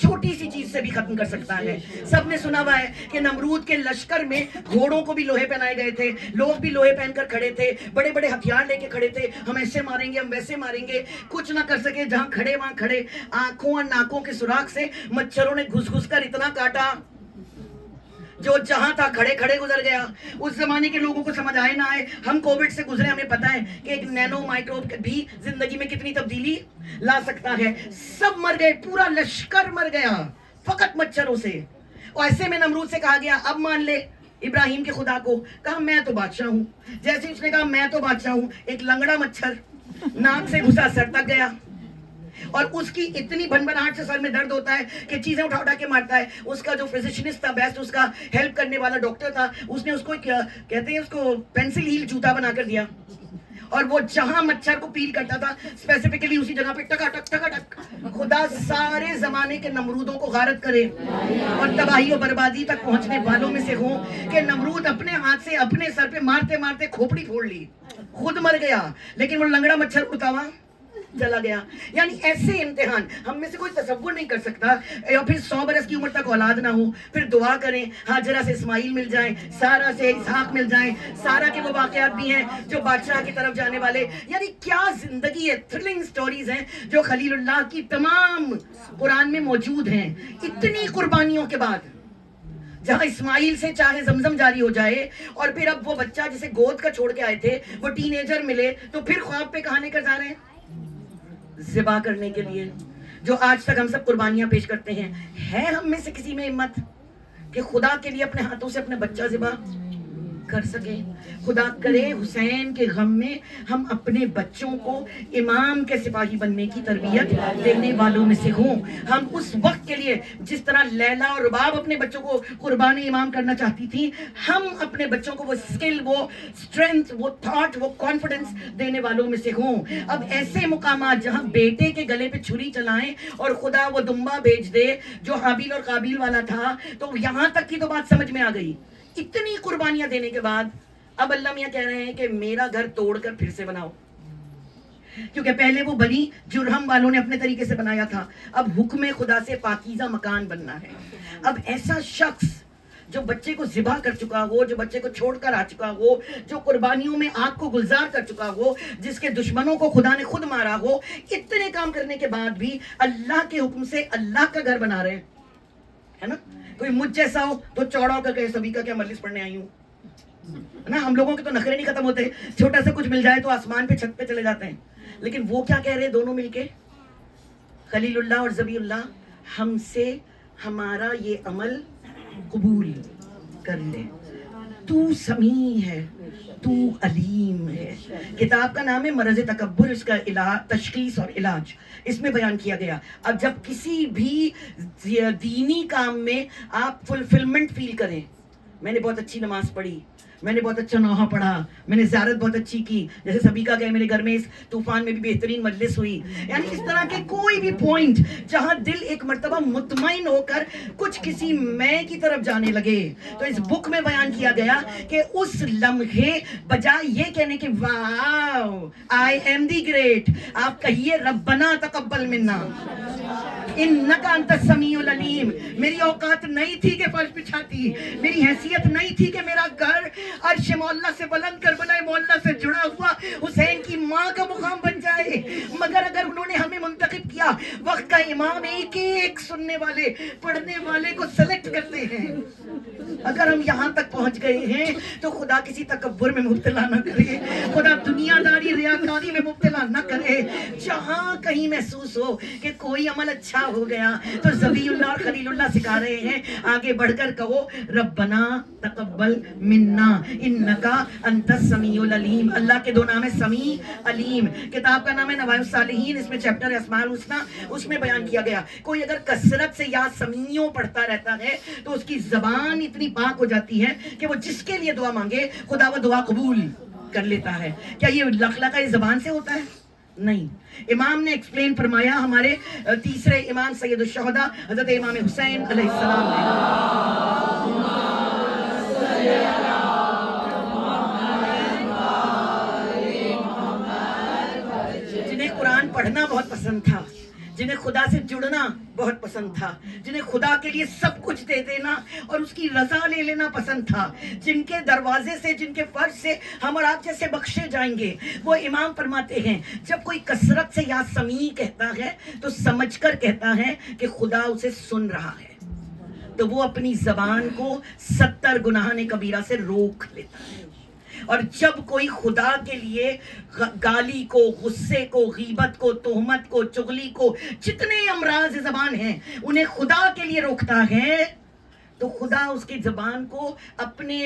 چھوٹی سی چیز سے بھی ختم کر سکتا ہے. سب نے سنا ہوا ہے کہ نمرود کے لشکر میں گھوڑوں کو بھی لوہے پہنائے گئے تھے, لوگ بھی لوہے پہن کر کھڑے تھے, بڑے بڑے ہتھیار لے کے کھڑے تھے. ہم ایسے ماریں گے, ہم ویسے ماریں گے, کچھ نہ کر سکے. جہاں کھڑے وہاں کھڑے. آنکھوں اور ناکوں کے سوراخ سے مچھروں نے گھس گھس کر اتنا کاٹا جو جہاں تھا کھڑے کھڑے گزر گیا. اس زمانے کے لوگوں کو سمجھ آئے نہ آئے, ہم کووڈ سے گزرے, ہمیں پتا ہے کہ ایک نینو مائکروب بھی زندگی میں کتنی تبدیلی لا سکتا ہے. سب مر گئے, پورا لشکر مر گیا فقط مچھروں سے. اور ایسے میں نمرود سے کہا گیا اب مان لے ابراہیم کے خدا کو. کہا میں تو بادشاہ ہوں. جیسے اس نے کہا میں تو بادشاہ ہوں, ایک لنگڑا مچھر ناک سے گھسا سر تک گیا, اور اس کی اتنی بھنبھناہٹ سے سر میں درد ہوتا ہے کہ چیزیں اٹھا اٹھا کے مارتا ہے. اس کا جو فزیشنسٹ تھا, بیسٹ اس کا ہیلپ کرنے والا ڈاکٹر تھا, اس نے اس کو کہتے ہیں اس کو پینسل ہیل جوتا بنا کر دیا, اور وہ جہاں مچھر کو پیل کرتا تھا اسپیسیفکلی اسی جگہ پہ ٹکا ٹک ٹکا ٹک. خدا سارے زمانے کے نمرودوں کو غارت کرے اور تباہی و بربادی تک پہنچنے والوں میں سے ہوں کہ نمرود اپنے ہاتھ سے اپنے سر پہ مارتے مارتے کھوپڑی پھوڑ لی, خود مر گیا, لیکن وہ لنگڑا مچھر اڑتا ہوا چلا گیا. یعنی ایسے امتحان ہم میں سے کوئی تصور نہیں کر سکتا. یا پھر 100 برس کی عمر تک اولاد نہ ہو, پھر دعا کریں ہاجرہ سے اسماعیل مل جائیں, سارا سے اسحاق مل جائیں. سارا کے وہ واقعات بھی ہیں جو بادشاہ کی طرف جانے والے. یعنی کیا زندگی ہے, تھرلنگ سٹوریز ہیں جو خلیل اللہ کی تمام قرآن میں موجود ہیں. اتنی قربانیوں کے بعد جہاں اسماعیل سے چاہے زمزم جاری ہو جائے, اور پھر اب وہ بچہ جسے گود کا چھوڑ کے آئے تھے وہ ٹین ایجر ملے, تو پھر خواب پہ کہاں لے کر جا رہے ہیں؟ ذبح کرنے کے لیے. جو آج تک ہم سب قربانیاں پیش کرتے ہیں, ہے ہم میں سے کسی میں ہمت کہ خدا کے لیے اپنے ہاتھوں سے اپنے بچہ ذبح کر سکیں؟ خدا کرے حسین کے غم میں ہم اپنے بچوں کو امام کے سپاہی بننے کی تربیت دینے والوں میں سے ہوں. ہم اس وقت کے لیے جس طرح لیلا اور رباب اپنے بچوں کو قربان امام کرنا چاہتی تھی, ہم اپنے بچوں کو وہ سکل, وہ اسٹرینتھ, وہ تھاٹ, وہ کانفیڈنس دینے والوں میں سے ہوں. اب ایسے مقامات جہاں بیٹے کے گلے پہ چھری چلائیں اور خدا وہ دمبا بھیج دے جو حابیل اور قابیل والا تھا, تو یہاں تک کی تو بات سمجھ میں آ گئی. اتنی قربانیاں دینے کے بعد اب اللہ میاں کہہ رہے ہیں کہ میرا گھر توڑ کر پھر سے بناؤ, کیونکہ پہلے وہ بنی جرہم والوں نے اپنے طریقے سے بنایا تھا. اب حکم خدا سے پاکیزہ مکان بننا ہے. اب ایسا شخص جو بچے کو ذبح کر چکا ہو, جو بچے کو چھوڑ کر آ چکا ہو, جو قربانیوں میں آگ کو گلزار کر چکا ہو, جس کے دشمنوں کو خدا نے خود مارا ہو, اتنے کام کرنے کے بعد بھی اللہ کے حکم سے اللہ کا گھر بنا رہے ہیں, ہے نا. کوئی مجھ جیسا ہو تو چوڑا ہو کر کہے سبھی کا کیا مجلس پڑھنے آئی ہوں, نا. ہم لوگوں کے تو نخرے نہیں ختم ہوتے, چھوٹا سا کچھ مل جائے تو آسمان پہ چھت پہ چلے جاتے ہیں. لیکن وہ کیا کہہ رہے دونوں مل کے, خلیل اللہ اور ذبیح اللہ, ہم سے ہمارا یہ عمل قبول کر لے. تو سمیع ہے, تو علیم ہے. کتاب کا نام ہے مرض تکبر, اس کا علاج, تشخیص اور علاج اس میں بیان کیا گیا. اب جب کسی بھی دینی کام میں آپ فلفلمنٹ فیل کریں, میں نے بہت اچھی نماز پڑھی, میں نے بہت اچھا نوحہ پڑھا, میں نے زیارت بہت اچھی کی, جیسے سبھی کا گئے میرے گھر میں اس طوفان میں بھی بہترین مجلس ہوئی, یعنی اس طرح کے کوئی بھی پوائنٹ جہاں دل ایک مرتبہ مطمئن ہو کر کچھ کسی میں کی طرف جانے لگے, تو اس بک میں بیان کیا گیا کہ اس لمحے بجائے یہ کہنے کہ واو آئی ایم دی گریٹ, آپ کہیے ربنا تقبل منا انکا انت السمیع العلیم. میری اوقات نہیں تھی کہ فرش بچھاتی, میری حیثیت نہیں تھی کہ میرا گھر عرش مولا سے بلند کر بنائے, مولا سے جڑا ہوا حسین کی ماں کا مقام بن جائے, مگر اگر انہوں نے ہمیں منتخب کیا, وقت کا امام ایک ایک سننے والے پڑھنے والے کو سلیکٹ کرتے ہیں. اگر ہم یہاں تک پہنچ گئے ہیں تو خدا کسی تکبر میں مبتلا نہ کرے, خدا دنیا داری ریاکاری میں مبتلا نہ کرے. جہاں کہیں محسوس ہو کہ کوئی عمل اچھا ہو گیا تو ذبیح اللہ اور خلیل اللہ سکھا رہے ہیں آگے بڑھ کر کہو ربنا تقبل منا انکا انت السمیع العلیم. اللہ کے 2 نام ہے سمیع علیم. کتاب کا نام ہے نوائب الصالحین, اس میں چیپٹر ہے اسماء الحسنی, اس میں بیان کیا گیا کوئی اگر کثرت سے یا سمیعوں پڑھتا رہتا ہے تو اس کی زبان اتنی پاک ہو جاتی ہے کہ وہ جس کے لیے دعا مانگے خدا وہ دعا قبول کر لیتا ہے. کیا یہ لخلقہ یہ زبان سے ہوتا ہے؟ نہیں. امام نے ایکسپلین فرمایا, ہمارے تیسرے امام سید الشہداء حضرت امام حسین علیہ السلام نے, جنہیں قرآن پڑھنا بہت پسند تھا, جنہیں خدا سے جڑنا بہت پسند تھا, جنہیں خدا کے لیے سب کچھ دے دینا اور اس کی رضا لے لینا پسند تھا, جن کے دروازے سے, جن کے فرض سے ہم اور آپ جیسے بخشے جائیں گے, وہ امام فرماتے ہیں جب کوئی کثرت سے یا سمیع کہتا ہے تو سمجھ کر کہتا ہے کہ خدا اسے سن رہا ہے, تو وہ اپنی زبان کو 70 گناہ کبیرہ سے روک لیتا ہے. اور جب کوئی خدا کے لیے گالی کو, غصے کو, غیبت کو, تہمت کو, چغلی کو, جتنے امراض زبان ہیں انہیں خدا کے لیے روکتا ہے تو خدا اس کی زبان کو اپنے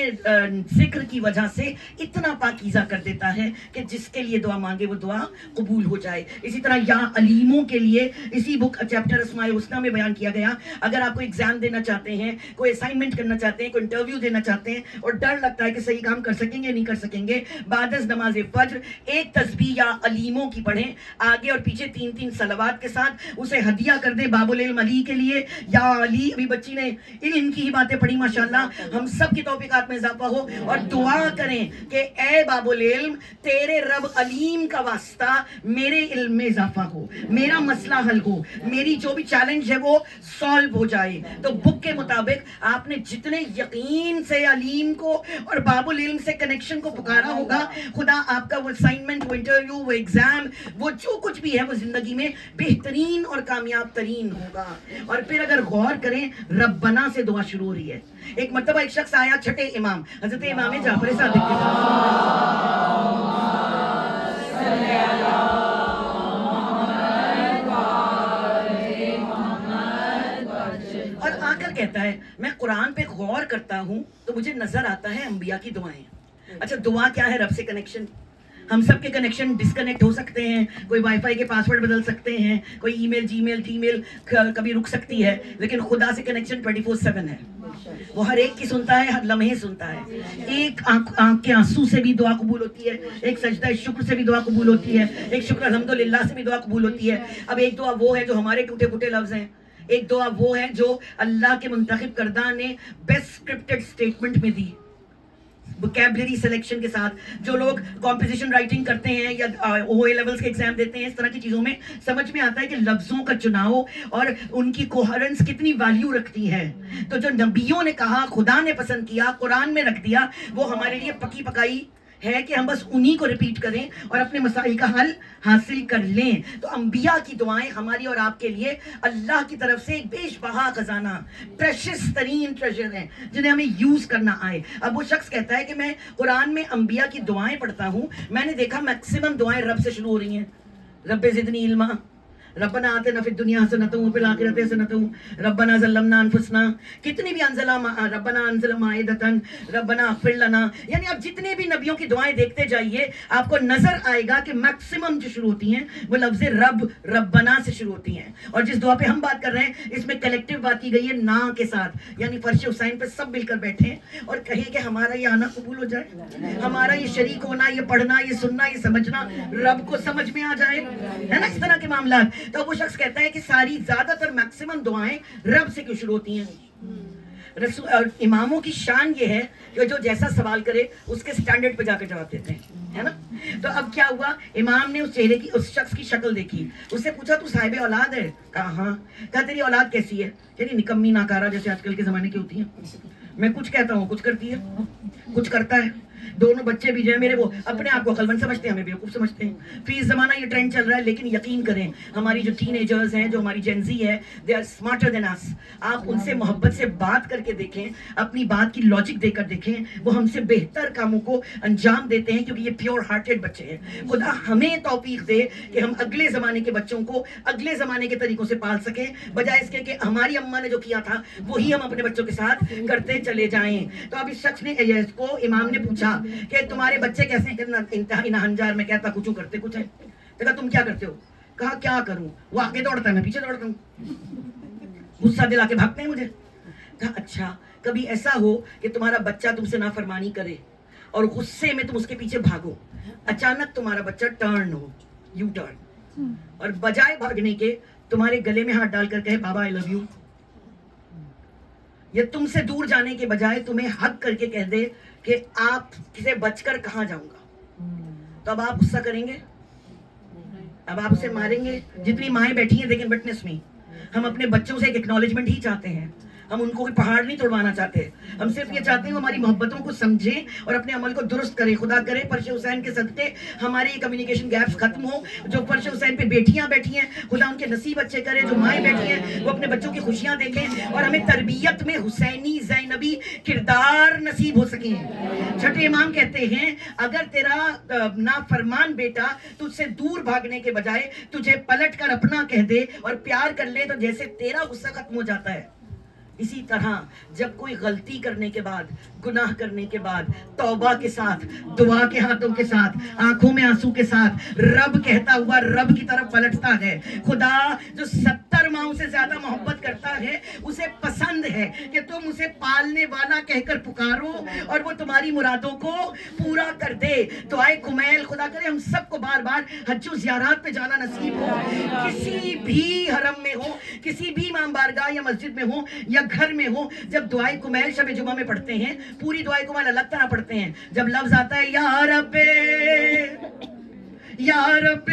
ذکر کی وجہ سے اتنا پاکیزہ کر دیتا ہے کہ جس کے لیے دعا مانگے وہ دعا قبول ہو جائے. اسی طرح یا علیموں کے لیے اسی بک چیپٹر اسماء الحسنی میں بیان کیا گیا, اگر آپ کو ایگزام دینا چاہتے ہیں, کوئی اسائنمنٹ کرنا چاہتے ہیں, کوئی انٹرویو دینا چاہتے ہیں اور ڈر لگتا ہے کہ صحیح کام کر سکیں گے نہیں کر سکیں گے, بعد از نماز فجر ایک تسبیح یا علیموں کی پڑھیں, آگے اور پیچھے 3 صلوات کے ساتھ, اسے ہدیہ کر دیں باب العلم علی کے لیے. یا علی, ابھی بچی نے علم کی ہی باتیں پڑھی, ماشاءاللہ ہم سب کی توفیقات میں اضافہ ہو, اور دعا کریں کہ اے باب العلم تیرے رب علیم کا واسطہ میرے علم میں اضافہ ہو, میرا مسئلہ حل ہو, میری جو بھی چیلنج ہے وہ سالو ہو جائے. تو بک کے مطابق آپ نے جتنے یقین سے علیم کو اور باب العلم سے کنیکشن کو پکارا ہوگا, خدا آپ کا وہ اسائنمنٹ, وہ انٹرویو, وہ ایگزام, وہ جو کچھ بھی ہے وہ زندگی میں بہترین اور کامیاب ترین ہوگا. اور پھر اگر غور کریں, ربنا سے دعا شروع ہو رہی ہے. ایک مرتبہ ایک شخص آیا, چھٹے امام حضرت امام جعفر صادق کے پاس, اور آ کر کہتا ہے میں قرآن پہ غور کرتا ہوں تو مجھے نظر آتا ہے انبیاء کی دعائیں. اچھا دعا کیا ہے؟ رب سے کنیکشن. ہم سب کے کنیکشن ڈسکنیکٹ ہو سکتے ہیں, کوئی وائی فائی کے پاسورڈ بدل سکتے ہیں, کوئی ای میل, جی میل, ٹی میل کبھی رک سکتی ہے, لیکن خدا سے کنیکشن 24/7 ہے. وہ ہر ایک کی سنتا ہے, ہر لمحے سنتا ہے. ایک آنکھ کے آنسو سے بھی دعا قبول ہوتی ہے, ایک سجدہ شکر سے بھی دعا قبول ہوتی ہے, ایک شکر الحمدللہ سے بھی دعا قبول ہوتی ہے. اب ایک دعا وہ ہے جو ہمارے ٹوٹے پھوٹے لفظ ہیں, ایک دعا وہ ہے جو اللہ کے منتخب کردہ نے بیسٹ اسکرپٹڈ اسٹیٹمنٹ میں دی, وکیبلری سلیکشن کے ساتھ. جو لوگ کمپوزیشن رائٹنگ کرتے ہیں یا او اے لیولز کے ایگزام دیتے ہیں, اس طرح کی چیزوں میں سمجھ میں آتا ہے کہ لفظوں کا چناؤ اور ان کی کوہرنس کتنی ویلیو رکھتی ہے. تو جو نبیوں نے کہا, خدا نے پسند کیا, قرآن میں رکھ دیا, وہ ہمارے لیے پکی پکائی ہے کہ ہم بس انہی کو ریپیٹ کریں اور اپنے مسائل کا حل حاصل کر لیں. تو انبیاء کی دعائیں ہماری اور آپ کے لیے اللہ کی طرف سے ایک بیش بہا خزانہ, پریشس ترین ٹریجر ہیں جنہیں ہمیں یوز کرنا آئے. اب وہ شخص کہتا ہے کہ میں قرآن میں انبیاء کی دعائیں پڑھتا ہوں, میں نے دیکھا میکسیمم دعائیں رب سے شروع ہو رہی ہیں. رب زدنی علما, ربنا آتنا فی الدنیا حسنۃ وفی الآخرۃ حسنۃ, ربنا ظلمنا انفسنا, کتنی بھی ربنا انزل مائدۃ, ربنا اغفر لنا. یعنی آپ جتنے بھی نبیوں کی دعائیں دیکھتے جائیے, آپ کو نظر آئے گا کہ میکسیمم جو شروع ہوتی ہیں وہ لفظ رب, ربنا سے شروع ہوتی ہیں. اور جس دعا پہ ہم بات کر رہے ہیں اس میں کلیکٹیو بات کی گئی ہے نا کے ساتھ, یعنی فرش حسین پہ سب مل کر بیٹھیں اور کہیں کہ ہمارا یہ آنا قبول ہو جائے, ہمارا یہ شریک ہونا, یہ پڑھنا, یہ سننا, یہ سمجھنا رب کو سمجھ میں آ جائے, ہے نا, اس طرح کے معاملات. تو وہ شخص کہتا ہے کہ ساری زیادہ تر میکسیمم دعائیں رب سے کیوں شروع ہوتی ہیں؟ اماموں کی شان یہ ہے کہ جو جیسا سوال کرے اس کے سٹینڈرڈ پہ جا کے جواب دیتے ہیں, ہے نا. تو اب کیا ہوا, امام نے اس چہرے کی, اس شخص کی شکل دیکھی, اس سے پوچھا تو صاحب اولاد ہے؟ کہا ہاں. کہا تیری اولاد کیسی ہے؟ یعنی نکمی ناکارہ جیسے آج کل کے زمانے کی ہوتی ہیں, میں کچھ کہتا ہوں کچھ کرتی ہے, کچھ کرتا ہے. دونوں بچے بھی جو ہے میرے وہ اپنے آپ کو عقلمند سمجھتے ہیں, ہمیں بیوقوف سمجھتے ہیں. فی زمانہ یہ ٹرینڈ چل رہا ہے, لیکن یقین کریں ہماری جو ٹین ایجرز ہیں, جو ہماری جین زی ہے, دے آر اسمارٹر دین اس. آپ ان سے محبت سے بات کر کے دیکھیں, اپنی بات کی لاجک دے کر دیکھیں, وہ ہم سے بہتر کاموں کو انجام دیتے ہیں, کیونکہ یہ پیور ہارٹیڈ بچے ہیں. خدا ہمیں توفیق دے کہ ہم اگلے زمانے کے بچوں کو اگلے زمانے کے طریقوں سے پال سکیں, بجائے اس کے کہ ہماری اماں نے جو کیا تھا وہی ہم اپنے بچوں کے ساتھ کرتے چلے جائیں. تو اب اس شخص نے اس کو امام نے پوچھا کہ تمہارے بچے کیسے ہیں, انتہائی نہنجار میں کہتا کچھ کرتے کچھ ہے. کہا تم کیا کرتے ہو؟ کہا کیا کروں, وہ آگے دوڑتا ہے میں پیچھے دوڑتا ہوں, غصہ دلا کے بھاگتے ہیں مجھے. کہا اچھا کبھی ایسا ہو کہ تمہارا بچہ تم سے نافرمانی کرے اور غصے میں تم اس کے پیچھے بھاگو, اچانک تمہارا بچہ ٹرن ہو, یو ٹرن, اور بجائے بھاگنے کے تمہارے گلے میں ہاتھ ڈال کر کہے بابا آئی لو یو, یا تم سے دور جانے کے بجائے تمہیں حق کر کے کہہ دے کہ آپ سے بچ کر کہاں جاؤں گا, تو اب آپ غصہ کریں گے؟ اب آپ اسے ماریں گے؟ جتنی مائیں بیٹھی ہیں دیکھیں وٹنس میں, ہم اپنے بچوں سے ایک ایکنالجمنٹ ہی چاہتے ہیں, ہم ان کو کوئی پہاڑ نہیں توڑوانا چاہتے, ہم صرف یہ چاہتے ہیں وہ ہماری محبتوں کو سمجھیں اور اپنے عمل کو درست کریں. خدا کرے فرش حسین کے صدقے ہماری یہ کمیونیکیشن گیپس ختم ہو. جو فرش حسین پہ بیٹیاں بیٹھی ہیں خدا ان کے نصیب اچھے کرے, جو مائیں بیٹھی ہیں وہ اپنے بچوں کی خوشیاں دیکھیں اور ہمیں تربیت میں حسینی زینبی کردار نصیب ہو سکیں. چھٹے امام کہتے ہیں اگر تیرا نافرمان بیٹا تجھ سے دور بھاگنے کے بجائے تجھے پلٹ کر اپنا کہہ دے اور پیار کر لے تو جیسے تیرا غصہ ختم ہو جاتا ہے, اسی طرح جب کوئی غلطی کرنے کے بعد, گناہ کرنے کے بعد توبہ کے ساتھ, دعا کے ہاتھوں کے ساتھ, آنکھوں میں آنسو کے ساتھ رب کہتا ہوا رب کی طرف پلٹتا ہے. خدا جو 70 ماہوں سے زیادہ محبت کرتا ہے اسے پسند ہے کہ تم اسے پالنے والا کہہ کر پکارو اور وہ تمہاری مرادوں کو پورا کر دے. دعائے کمیل خدا کرے ہم سب کو بار بار حج و زیارات پہ جانا نصیب ہو, کسی بھی حرم میں ہو, کسی بھی امام بارگاہ یا مسجد میں ہو یا گھر میں ہو, جب دعائے کمیل شب جمعہ میں پڑھتے ہیں پوری دعائے کمیل الگ طرح پڑھتے ہیں. جب لفظ آتا ہے یا رب یا رب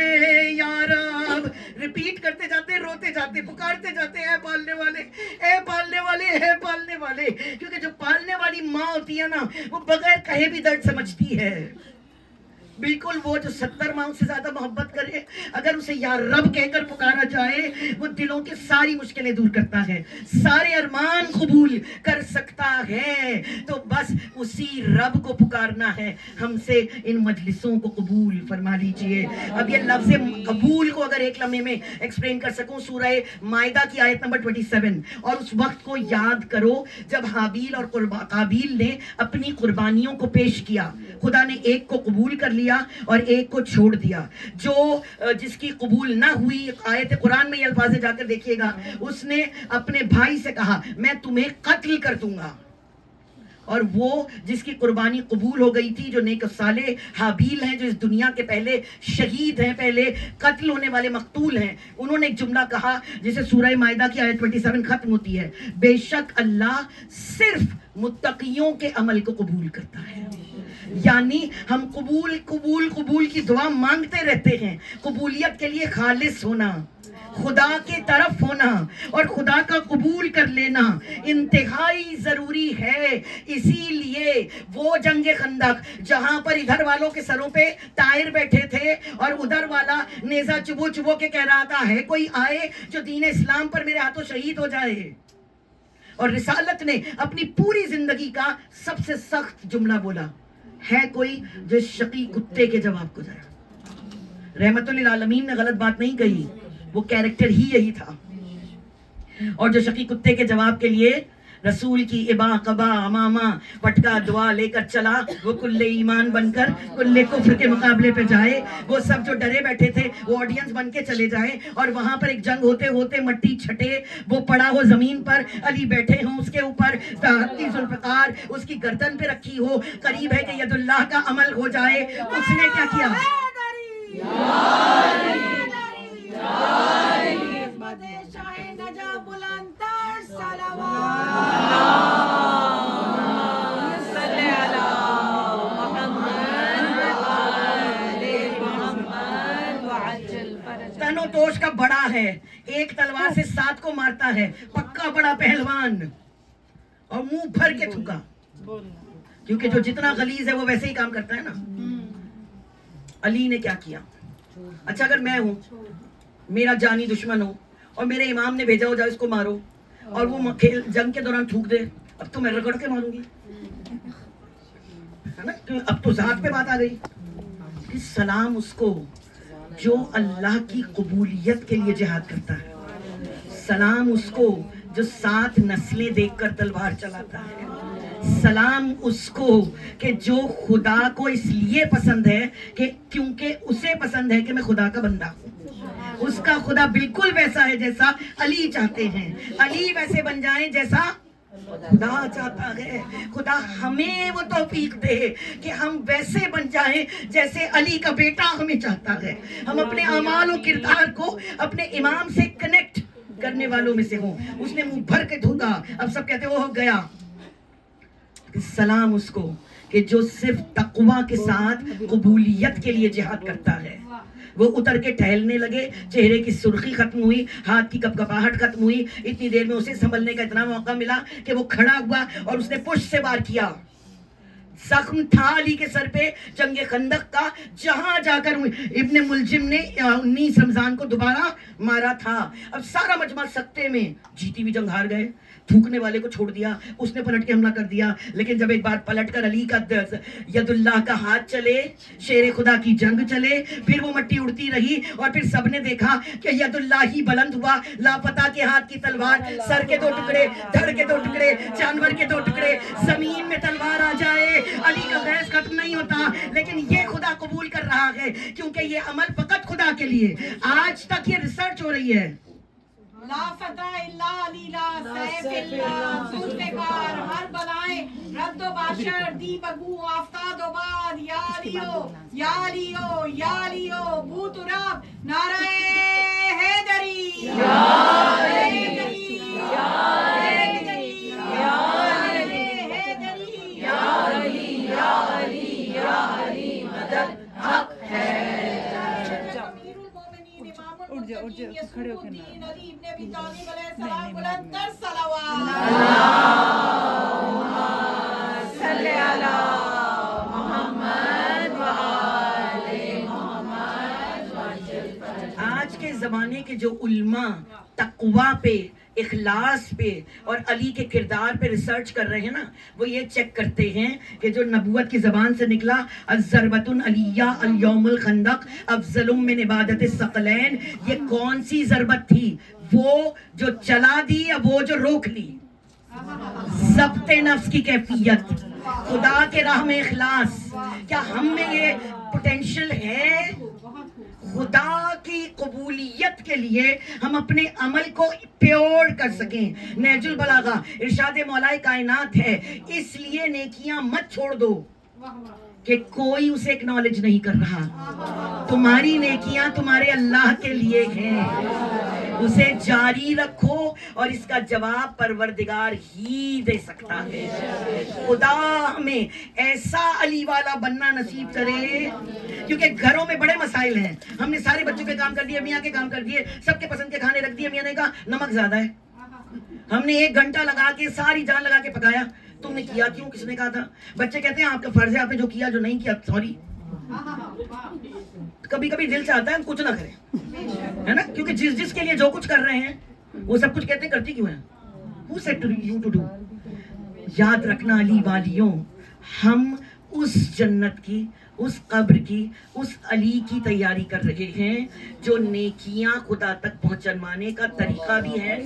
یا رب, ریپیٹ کرتے جاتے, روتے جاتے, پکارتے جاتے, اے پالنے والے, اے پالنے والے, اے پالنے والے, کیونکہ جو پالنے والی ماں ہوتی ہے نا وہ بغیر کہے بھی درد سمجھتی ہے. بالکل وہ جو 70 ماہوں سے زیادہ محبت کرے اگر اسے یا رب کہہ کر پکارا جائے وہ دلوں کی ساری مشکلیں دور کرتا ہے, سارے ارمان قبول کر سکتا ہے. تو بس اسی رب کو پکارنا ہے. ہم سے ان مجلسوں کو قبول فرما لیجئے. اب یہ لفظ قبول کو اگر ایک لمحے میں ایکسپلین کر سکوں, سورہ مائدہ کی آیت نمبر 27, اور اس وقت کو یاد کرو جب حابیل اور قابیل نے اپنی قربانیوں کو پیش کیا. خدا نے ایک کو قبول کر لیا اور ایک کو چھوڑ دیا. جو جس کی قبول نہ ہوئی, آیت قرآن میں یہ الفاظ جا کر دیکھیے گا, اس نے اپنے بھائی سے کہا میں تمہیں قتل کر دوں گا. اور وہ جس کی قربانی قبول ہو گئی تھی, جو نیک و صالح حابیل ہیں, جو اس دنیا کے پہلے شہید ہیں, پہلے قتل ہونے والے مقتول ہیں, انہوں نے ایک جملہ کہا جسے سورہ مائدہ کی آیت 27 ختم ہوتی ہے, بے شک اللہ صرف متقیوں کے عمل کو قبول کرتا ہے. یعنی ہم قبول قبول قبول کی دعا مانگتے رہتے ہیں. قبولیت کے لیے خالص ہونا, خدا کی طرف ہونا اور خدا کا قبول کر لینا انتہائی ضروری ہے. اسی لیے وہ جنگ خندق جہاں پر ادھر والوں کے سروں پہ طائر بیٹھے تھے اور ادھر والا نیزہ چبو چبو کے کہہ رہا تھا ہے کوئی آئے جو دین اسلام پر میرے ہاتھوں شہید ہو جائے, اور رسالت نے اپنی پوری زندگی کا سب سے سخت جملہ بولا, ہے کوئی جو شقی کتے کے جواب کو جائے. رحمت للعالمین نے غلط بات نہیں کہی, وہ کیریکٹر ہی یہی تھا. اور جو شقی کتے کے جواب کے لیے رسول کی ابا قبا امامہ پٹکا دعا لے کر چلا, وہ کل ایمان بن کر کل کفر کے مقابلے پہ جائے. وہ سب جو ڈرے بیٹھے تھے وہ آڈینس بن کے چلے جائیں, اور وہاں پر ایک جنگ ہوتے ہوتے مٹی چھٹے, وہ پڑا ہو زمین پر, علی بیٹھے ہوں اس کے اوپر, ذوالفقار اس کی گردن پہ رکھی ہو, قریب ہے کہ ید اللہ کا عمل ہو جائے. اس نے کیا کیا؟ تن و توش کا بڑا ہے, ایک تلوار سے 7 کو مارتا ہے, پکا بڑا پہلوان, اور منہ بھر کے تھوکا. کیونکہ جو جتنا غلیظ ہے وہ ویسے ہی کام کرتا ہے نا. علی نے کیا کیا؟ اچھا اگر میں ہوں, میرا جانی دشمن ہو, اور میرے امام نے بھیجا ہو جا اس کو مارو, اور وہ کھیل جنگ کے دوران تھوک دے, اب تو میں رگڑ کے ماروں گی, ہے نا, اب تو ذات پہ بات آ گئی. سلام اس کو جو اللہ کی قبولیت کے لیے جہاد کرتا ہے, سلام اس کو جو 7 نسلیں دیکھ کر تلوار چلاتا ہے, سلام اس کو کہ جو خدا کو اس لیے پسند ہے کہ کیونکہ اسے پسند ہے کہ میں خدا کا بندہ ہوں. اس کا خدا بالکل ویسا ہے جیسا علی چاہتے ہیں, علی ویسے بن جائیں جیسا خدا چاہتا ہے. خدا ہمیں وہ توفیق دے کہ ہم ویسے بن جائیں جیسے علی کا بیٹا ہمیں چاہتا ہے. ہم اپنے اعمال و کردار کو اپنے امام سے کنیکٹ کرنے والوں میں سے ہوں. اس نے منہ بھر کے تھوکا, اب سب کہتے وہ ہو گیا. سلام اس کو کہ جو صرف تقوی کے ساتھ قبولیت کے لیے جہاد کرتا ہے. وہ اتر کے ٹہلنے لگے, چہرے کی سرخی ختم ہوئی, ہاتھ کی کپکپاہٹ ختم ہوئی. اتنی دیر میں اسے سنبھلنے کا اتنا موقع ملا کہ وہ کھڑا ہوا اور اس نے پشت سے وار کیا. زخم تھا علی کے سر پہ جنگ خندق کا, جہاں جا کر ابن ملجم نے 19 رمضان کو دوبارہ مارا تھا. اب سارا مجمع سکتے میں, جیتی بھی جنگ ہار گئے, تھوکنے والے کو چھوڑ دیا, اس نے پلٹ کے حملہ کر دیا. لیکن جب ایک بار پلٹ کر علی کا ید اللہ کا ہاتھ چلے, شیر خدا کی جنگ چلے, پھر وہ مٹی اڑتی رہی, اور پھر سب نے دیکھا کہ ید اللہ ہی بلند ہوا. لاپتہ کے ہاتھ کی تلوار, سر کے 2 ٹکڑے, دھڑ کے 2 ٹکڑے, جانور کے 2 ٹکڑے, زمین میں تلوار آ جائے. علی کا غیظ ختم نہیں ہوتا, لیکن یہ خدا قبول کر رہا ہے کیونکہ یہ عمل فقط خدا کے لیے. آج تک یہ ریسرچ ہو رہی ہے. لا فتح الا علی, لا سیف الا ذوالفقار, ہر بلائیں رد و باشر, دی بگو آفتاب و باد, یا علیو یا علیو یا علیو, بو تراب, نعرہ حیدری, یا حیدری, یا حیدری, یا حیدری, یا علی, یا علی, یا علی, مدد حق ہے. کھڑے ہو کے علی ابن ابی طالب علیہ السلام, بلند تر صلوات. اللہم صلی علی محمد و آل محمد. آج کے زمانے کے جو علماء تقوی پہ, اخلاص پہ اور علی کے کردار پہ ریسرچ کر رہے ہیں نا, وہ یہ چیک کرتے ہیں کہ جو نبوت کی زبان سے نکلا الضربۃ علیہ الیوم الخندق افضل من عبادت الثقلین, یہ کون سی ضربت تھی؟ وہ جو چلا دی یا وہ جو روک لی؟ ضبط نفس کی کیفیت, خدا کے راہ میں اخلاص. کیا ہم میں یہ پوٹینشل ہے خدا کی قبولیت کے لیے ہم اپنے عمل کو پیور کر سکیں؟ نہج البلاغہ ارشاد مولا کائنات ہے, اس لیے نیکیاں مت چھوڑ دو کہ کوئی اسے اکنالج نہیں کر رہا. تمہاری نیکیاں تمہارے اللہ کے لیے ہیں, اسے جاری رکھو اور اس کا جواب پروردگار ہی دے سکتا ہے. خدا ہمیں ایسا علی والا بننا نصیب کرے, کیونکہ گھروں میں بڑے مسائل ہیں. ہم نے سارے بچوں کے کام کر دیے, میاں کے کام کر دیے, سب کے پسند کے کھانے رکھ دیے, میاں نے کہا نمک زیادہ ہے. ہم نے 1 گھنٹہ لگا کے ساری جان لگا کے پکایا, تم نے کیا کیوں؟ کس نے کہا تھا؟ بچے کہتے ہیں آپ کا فرض ہے, آپ نے جو کیا, جو نہیں کیا سوری. کبھی کبھی دل چاہتا ہے ہم کچھ نہ کریں, ہے نا, کیونکہ جس کے لیے جو کچھ کر رہے ہیں وہ سب کچھ کہتے ہیں کرتی کیوں ہیں؟ Who said to you to do? یاد رکھنا علی والیوں, ہم اس جنت کی, اس قبر کی, اس علی کی تیاری کر رہے ہیں جو نیکیاں خدا تک پہنچانے کا طریقہ بھی ہے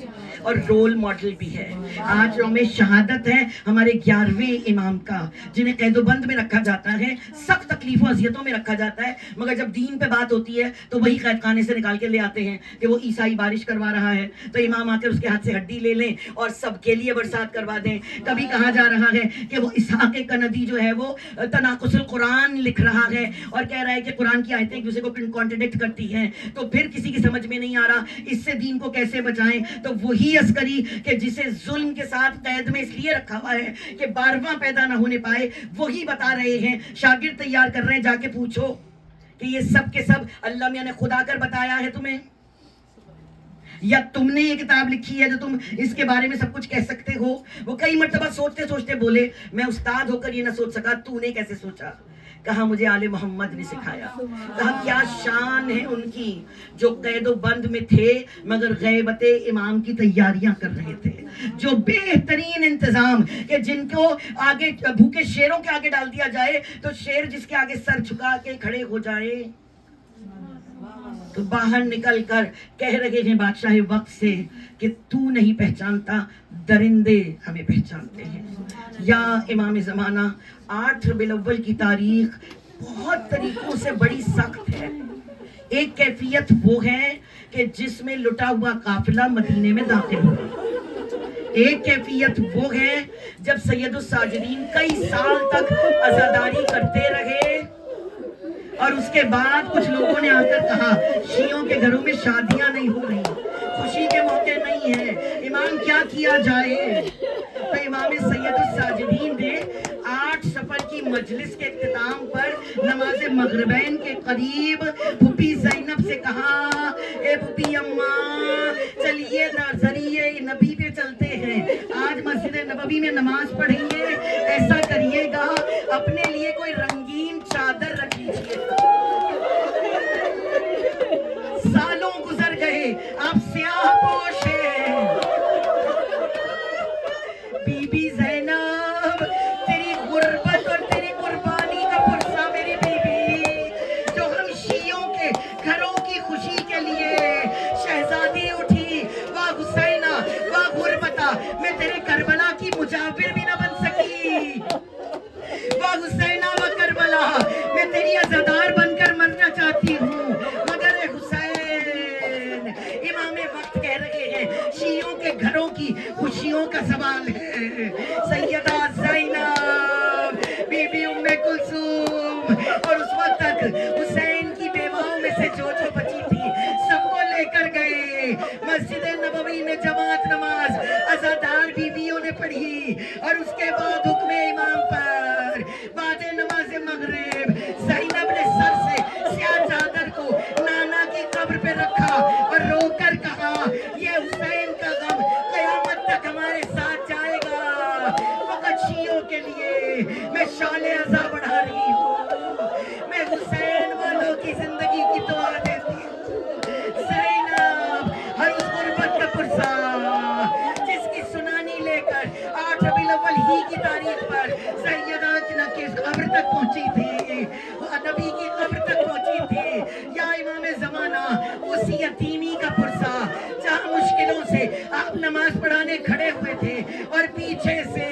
اور رول ماڈل بھی ہے. آج یوم شہادت ہے ہمارے 11ویں امام کا, جنہیں قید و بند میں رکھا جاتا ہے, سخت تکلیف و اذیتوں میں رکھا جاتا ہے, مگر جب دین پہ بات ہوتی ہے تو وہی قید خانے سے نکال کے لے آتے ہیں کہ وہ عیسائی بارش کروا رہا ہے, تو امام آ کر اس کے ہاتھ سے ہڈی لے لیں اور سب کے لیے برسات کروا دیں. کبھی کہا جا رہا ہے کہ وہ اسحاق کندی جو ہے وہ تناقض القرآن لکھ رہا ہے اور کہہ رہا ہے کہ قرآن کی آیتیں ایک دوسرے کو کانٹرڈکٹ کرتی ہیں, تو پھر کسی کی سمجھ میں نہیں آ رہا اس سے دین کو کیسے بچائیں. تو وہی عسکری کہ جسے ظلم کے ساتھ قید میں اس لیے رکھا ہوا ہے کہ 12واں پیدا نہ ہونے پائے, وہی بتا رہے ہیں, شاگرد تیار کر رہے ہیں, جا کے پوچھو کہ یہ سب کے سب اللہ میاں نے خدا کر بتایا ہے تمہیں, یا تم نے یہ کتاب لکھی ہے جو تم اس کے بارے میں سب کچھ کہہ سکتے ہو؟ وہ کئی مرتبہ سوچتے سوچتے بولے میں استاد ہو کر یہ نہ سوچ سکا، تو نے کیسے سوچا؟ کہا مجھے آل محمد نے سکھایا۔ کہا کیا شان ہے ان کی جو قید و بند میں تھے مگر غیبت امام کی تیاریاں کر رہے تھے، جو بہترین انتظام کہ جن کو آگے بھوکے شیروں کے آگے ڈال دیا جائے تو شیر جس کے آگے سر جھکا کے کھڑے ہو جائے۔ تو باہر نکل کر کہہ رہے ہیں بادشاہ وقت سے کہ تو نہیں پہچانتا، درندے ہمیں پہچانتے ہیں۔ یا امام زمانہ، 8 ربیع الاول کی تاریخ بہت طریقوں سے بڑی سخت ہے۔ ایک کیفیت وہ ہے کہ جس میں لٹا ہوا قافلہ مدینے میں داخل ہوا، ایک کیفیت وہ ہے جب سید الساجدین کئی سال تک عزاداری کرتے رہے اور اس کے بعد کچھ لوگوں نے آ کر کہا شیعوں کے گھروں میں شادیاں نہیں ہو رہی، خوشی کے موقع نہیں ہیں، امام کیا کیا جائے؟ تو امام سید الساجدین نے 8 سفر کی مجلس کے اختتام پر نماز مغربین کے قریب پھوپھی زینب سے کہا اے پھوپھی اماں چلیے ذریعے نبی پہ چلتے ہیں، آج مسجد نبوی میں نماز پڑھیں گے، ایسا کریے گا اپنے لیے کوئی رنگین چادر رکھ لیجیے۔ سالوں گزر گئے، آپ سیاہ پوش ہیں۔ بی بی زینب تیری غربت اور تیری قربانی کا پرسہ میری بی بی، جو ہم شیعوں کے گھروں کی خوشی کے لیے شہزادی اٹھی، واہ حسینہ واہ غربتہ، میں تیرے کربلا کی مجاور بھی نہ بن سکی، واہ حسینہ واہ کربلا، میں تیری عزادار بن کر مرنا چاہتی ہوں مگر اے حسین۔ امام وقت کہہ رہے ہیں شیعوں کے گھروں کی خوشیوں کا سوال ہے۔ سیدہ زینب بی بی ام کلثوم اور اس وقت تک حسین کی بیواؤں میں سے جو بچی تھی سب کو لے کر گئے مسجد نبوی میں جماعت نماز عزادار بیویوں نے پڑھی، اور اس کے بعد حکم امام پر بعد نماز مغرب زینب نے سر سے سیاہ چادر کو نانا کی قبر پہ رکھا اور رو کر کہا یہ حسین کا غم قیامت تک ہمارے ساتھ جائے گا، فقط شیعوں کے لیے میں شان عزا بڑھا رہی ہوں، میں حسین والوں کی زندگی کی دعا دیتی ہوں۔ زینب ہر اس غربت کا پرسہ جس کی سنانی لے کر 8 ربیع الاول ہی کی تاریخ پر سیدہ کی قبر تک پہنچی تھی، نبی کی قبر تک پہنچی تھی، یا امام زمانہ اس یتیمی کا پرسہ جہاں مشکلوں سے آپ نماز پڑھانے کھڑے ہوئے تھے اور پیچھے سے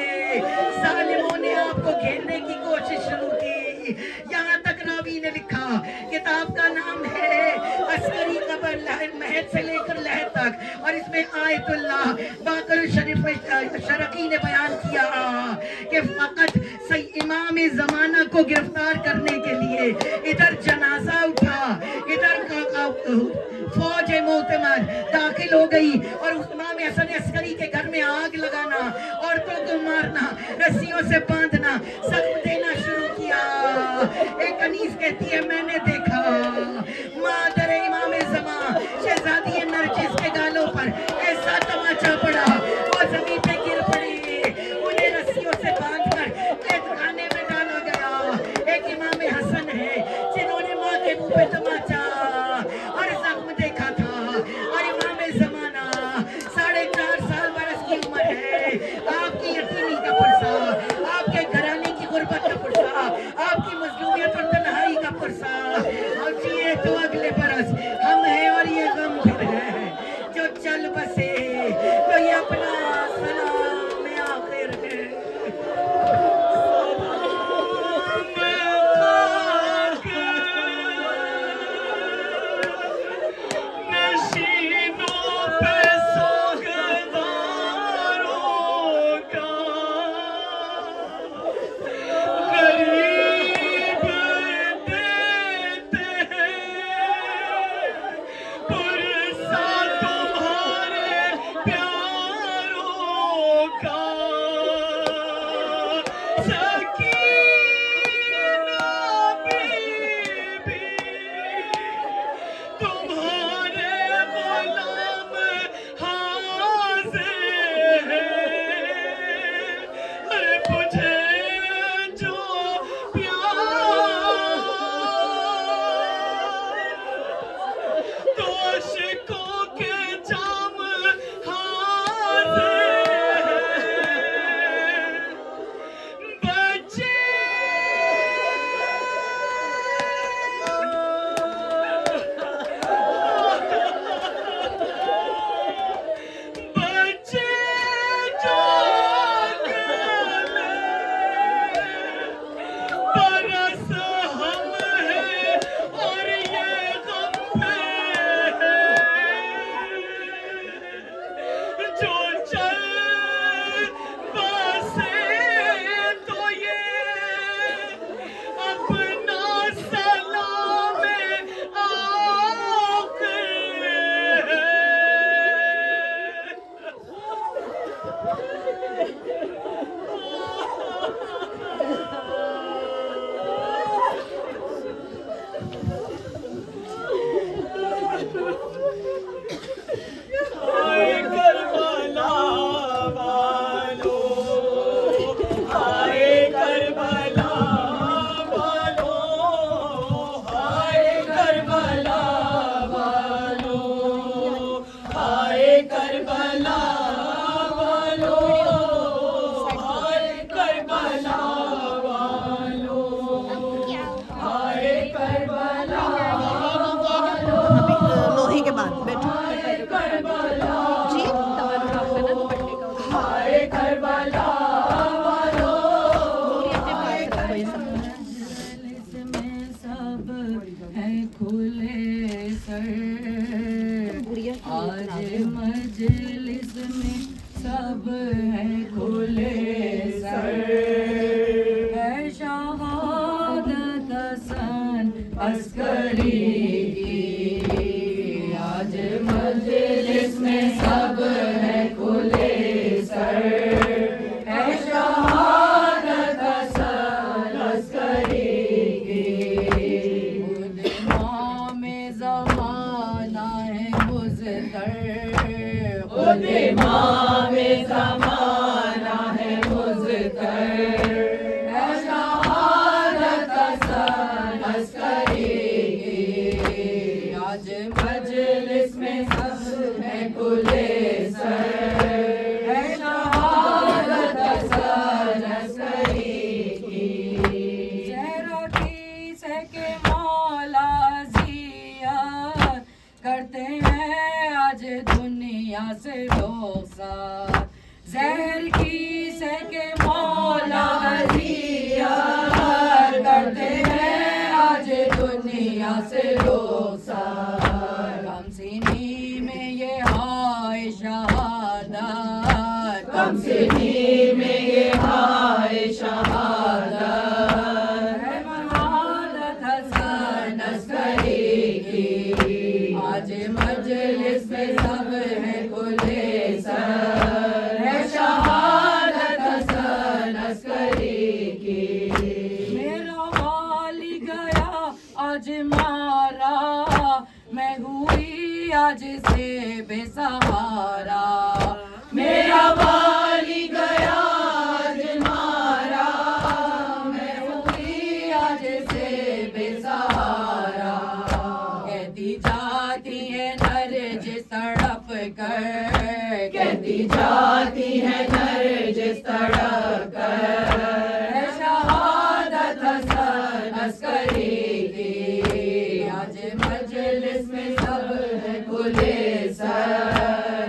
ظالموں نے آپ کو گھیرنے کی کوشش شروع کی، یہاں تک راوی نے لکھا، کتاب کا نام ہے عسکری قبر مہد سے لے کر لہد تک، اور اس میں آیت اللہ باقر شریف شرقی نے بیان کیا کہ فقط امام زمانہ کو گرفتار کرنے کے لیے ادھر جنازہ اٹھا، ادھر فوج معتمد داخل ہو گئی اور امام حسن عسکری کے گھر میں آگ لگانا، عورتوں کو مارنا، رسیوں سے باندھنا، زخم دینا شروع کیا۔ ایک انیس کہتی ہے میں نے دیکھا مادر امام زمان شہزادی نرجس کے گالوں پر ایسا تماچا پڑا وہ زمین پہ گر پڑی، انہیں رسیوں سے باندھ کر قید خانے میں ڈالا گیا۔ ایک امام حسن ہے جنہوں نے ماں کے منہ پہ تماچا اور زخم دیکھا تھا، اور امام زمانہ 4.5 سال برس کی عمر ہے، آپ کی یتیمی کا پرسہ، آپ کے گھرانے کی غربت کا پرسہ، آپ کی مظلومیت اور تنہائی کا پرسہ، اور جیے تو آج مجلس میں سب ہیں کھلے سر ہے شہادت حسن عسکری کی آج مجلس میں سب ہیں کھلے سر ہے شہادت حسن عسکری کی خود امام زمانہ ہے مزدر خود امام زمانہ ہے مزدر ہے شہادت حسن عسکری کی آج مجلس میں سب ہیں کھلے سر ہے شہادت حسن عسکری کی زہرا کی سہ کے مولا اذیت کرتے ہیں آج دنیا سے رخصت زہر کی سہ کے مولا اذیت کرتے ہیں آج دنیا سے رخصت کم سینی میں یہ ہائے شہادت کم سینی میں یہ ہائے شہادت ہے شہادت حسن عسکری کی آج مجلس میں سب ہیں کھلے سر ہے شہادت حسن عسکری کی میرا والی گیا آج مارا میں ہوئی آج سے بے سہارا میرا والی گیا آج مارا میں ہوئی آج سے بے سہارا کہتی جاتی ہے نرجس تڑپ کر کہتی جاتی ہے نرجس تڑپ کر ہے شہادت حسن عسکری کی آج مجلس میں سب ہیں کھلے سر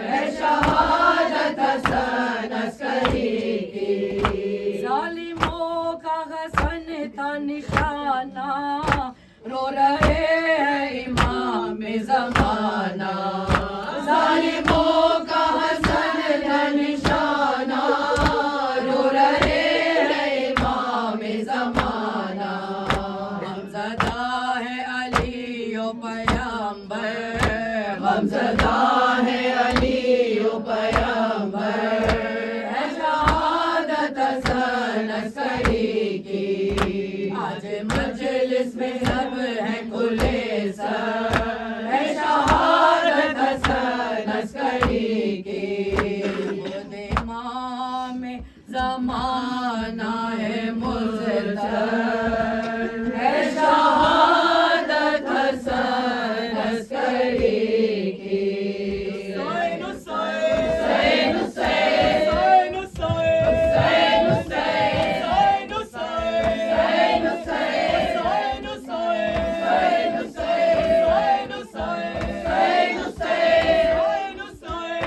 ہے شہادت حسن عسکری کی ظالموں کا حسن تھا نشانہ رو رہے ہیں امام زمانہ ظالموں کا حسن تھا نشانہ رو رہے ہیں امام زمانہ غمزدہ ہے علی و پیغمبر غمزدہ ہے علی و پیغمبر ہے شہادت حسن عسکری کی آج مجلس میں سب ہیں کھلے سر ہے شہادت حسن عسکری کی خود امام زمانہ ہے مزدر ہے شہادت حسن عسکری کی حسین حسین حسین حسین حسین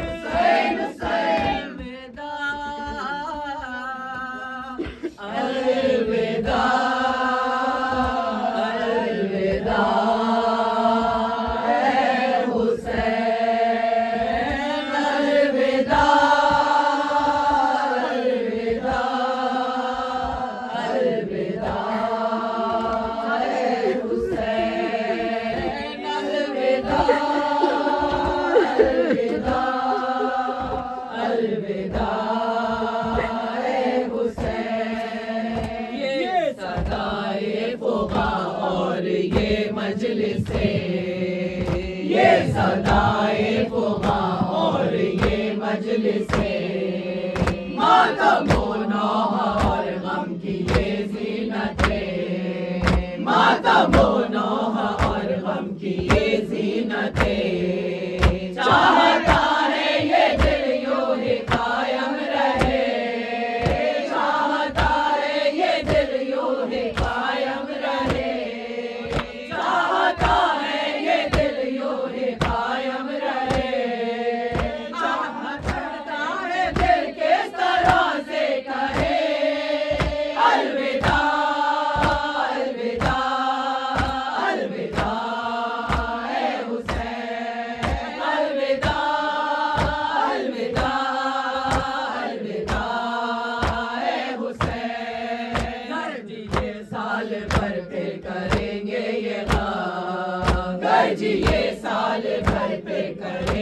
حسین حسین صدائے فغا اور یہ مجلس ماتم و نوح اور غم کی یہ زینت ماتم و نوح اور غم کی یہ زینت چاہتا ہے یہ دل یوں ہی قائم رہے چاہتا ہے یہ دل یوں ہی قائم رہے چاہتا ہے یہ دل یوں ہی قائم رہے چاہتا ہے دل کس طرح سے کہے الوداع الوداع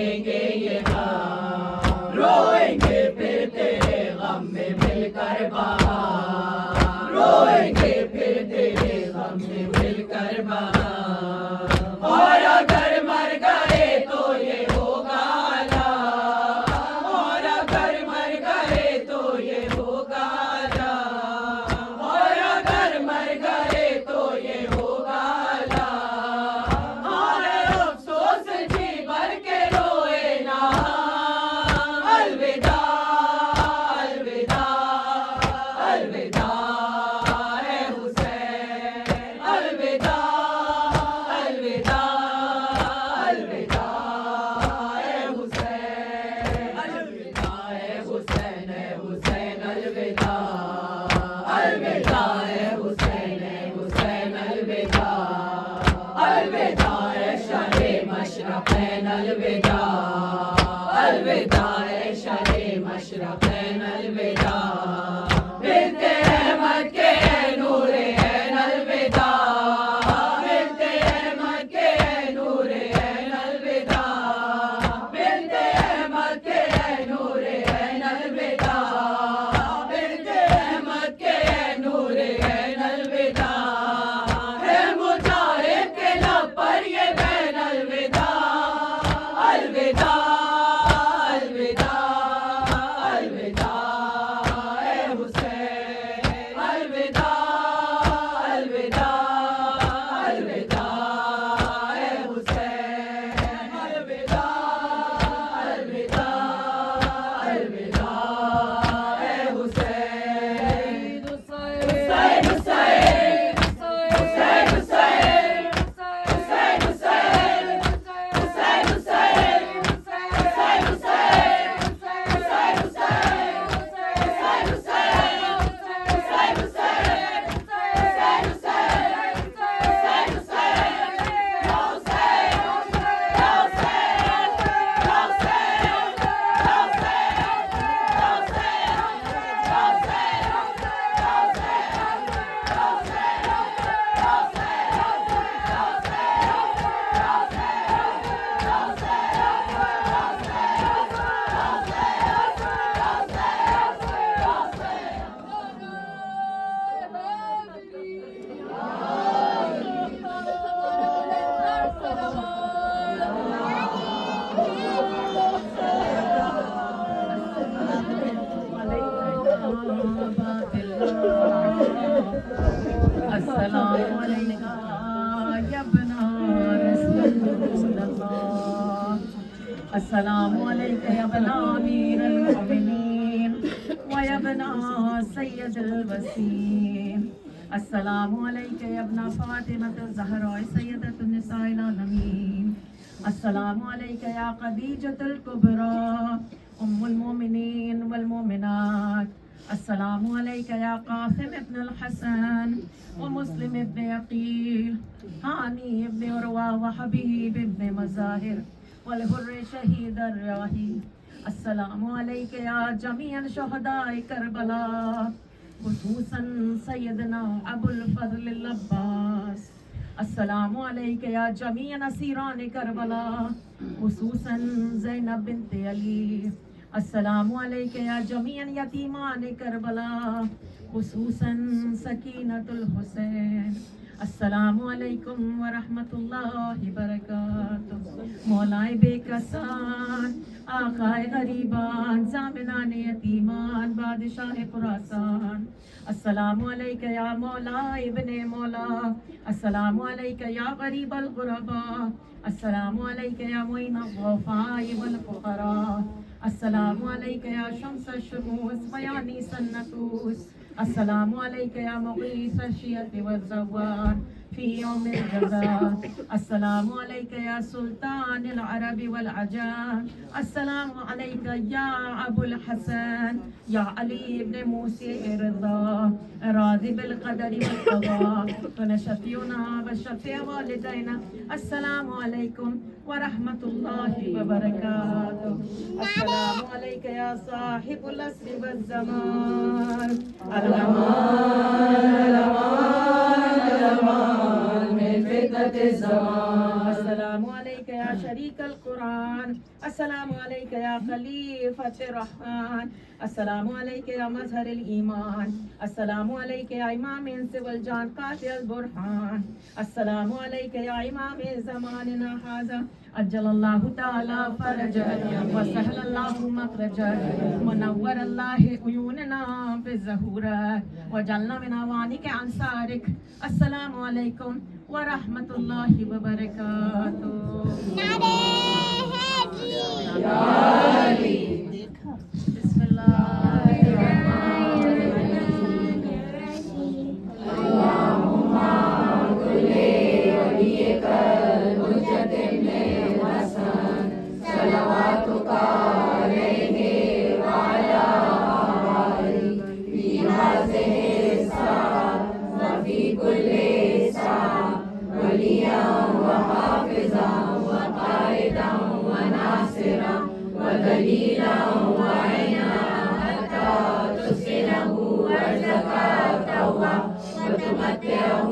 سہیں گے یہ غم، روئیں گے پھر تیرے غم میں مل کر بہار، روئیں گے پھر تیرے غم میں مل کر بہار، اور اگر مر گئے تو یہ ہوگا عذاب، اور اگر مر گئے تو یہ ہوگا عذاب، اور اگر مر گئے تو یہ ہوگا عذاب، اور افسوس جی بھر کے روئے نا، الوداع الوداع الوداع اے حسین، الوداع الوداع الوداع اے حسین، الوداع اے حسین، اے حسین الوداع، الوداع اے حسین، اے حسین الوداع، الوداع اے شاہ مشرقین الوداع، الوداع اے شاہ مشرقین الوداع، بنت احمد کے نور عین الوداع، بنت احمد کے نور عین الوداع، بنت احمد کے نور عین الوداع، بنت احمد کے نور عین الوداع، ہے مجاہد کے لب پر یہ بین الوداع، الوداع الوداع الوداع اے حسین، الوداع الوداع الوداع اے حسین، الوداع الوداع الوداع اے حسین، حسین حسین حسین حسین حسین حسین حسین حسین السلام علیکم یا بنا رسول اللہ، السلام علیکم یا بنا امیر المؤمنین و یا بنا سید الوسیم، السلام علیکم یا ابن فاطمة الزہراء سیدۃ النساء العالمین، السلام علیکم یا خدیجۃ الکبریٰ ام المؤمنین والمؤمنات، السلام علیکم یا قاسم ابن الحسن ومسلم ابن عقیل حانی ابن عروہ وحبیب ابن مظاہر والحر شہید الراہی، السلام علیکم یا جمیع شہداء کربلا خصوصاً سیدنا ابو الفضل العباس، السلام علیکم یا جمیع اسیران کربلا خصوصاً زینب بنت علی، السلام علیکم یا جمیع یتیمان کربلا خصوصاً سکینۃ الحسین، السلام علیکم ورحمۃ اللہ وبرکاتہ، مولائے بے کسان آقائے غریبان ضامنان یتیمان بادشاہ خراسان، السلام علیکم یا مولا ابن مولا، السلام علیکم یا غریب الغرباء، السلام علیکم یا معین الضعفاء والفقراء، السلام علیکم یا شمس الشموس ویانیس النفوس، السلام علیکم یا مغیث الشیعۃ والزوار فی یوم الجزاء، السلام علیکم یا سلطان العرب والعجم، السلام علیکم یا ابو الحسن یا علی ابن موسی رضا راضی بالقدر والقضاء ونشفینا وشفیع والدینا، السلام علیکم ورحمۃ اللہ وبرکاتہ، السلام علیکم یا صاحب العصر والزمان، الامان الامان الامان من فتنة الزمان، السلام علیکم یا شريك القرآن. السلام عليك يا خليفة الرحمن. السلام عليك يا مظهر الإيمان. السلام عليك يا إمام الإنس والجان قاطع البرهان. السلام عليك يا إمام زماننا هذا. أجل الله تعالى فرجك وسهل الله مخرجك منور الله عيوننا بالزهورة وجعلنا من أوانك أنصارك. السلام عليكم ورحمة الله وبركاته. بسم الله الرحمن الرحيم. اللهم كل وليك الحجة ابن الحسن صلواتك عليه وعلى آله في هذه الساعة وفي كل ساعة وليا وحافظا وقائدا وناصرا ودليلا وعينا حتى تسكنه أرضك توبة وتمتعه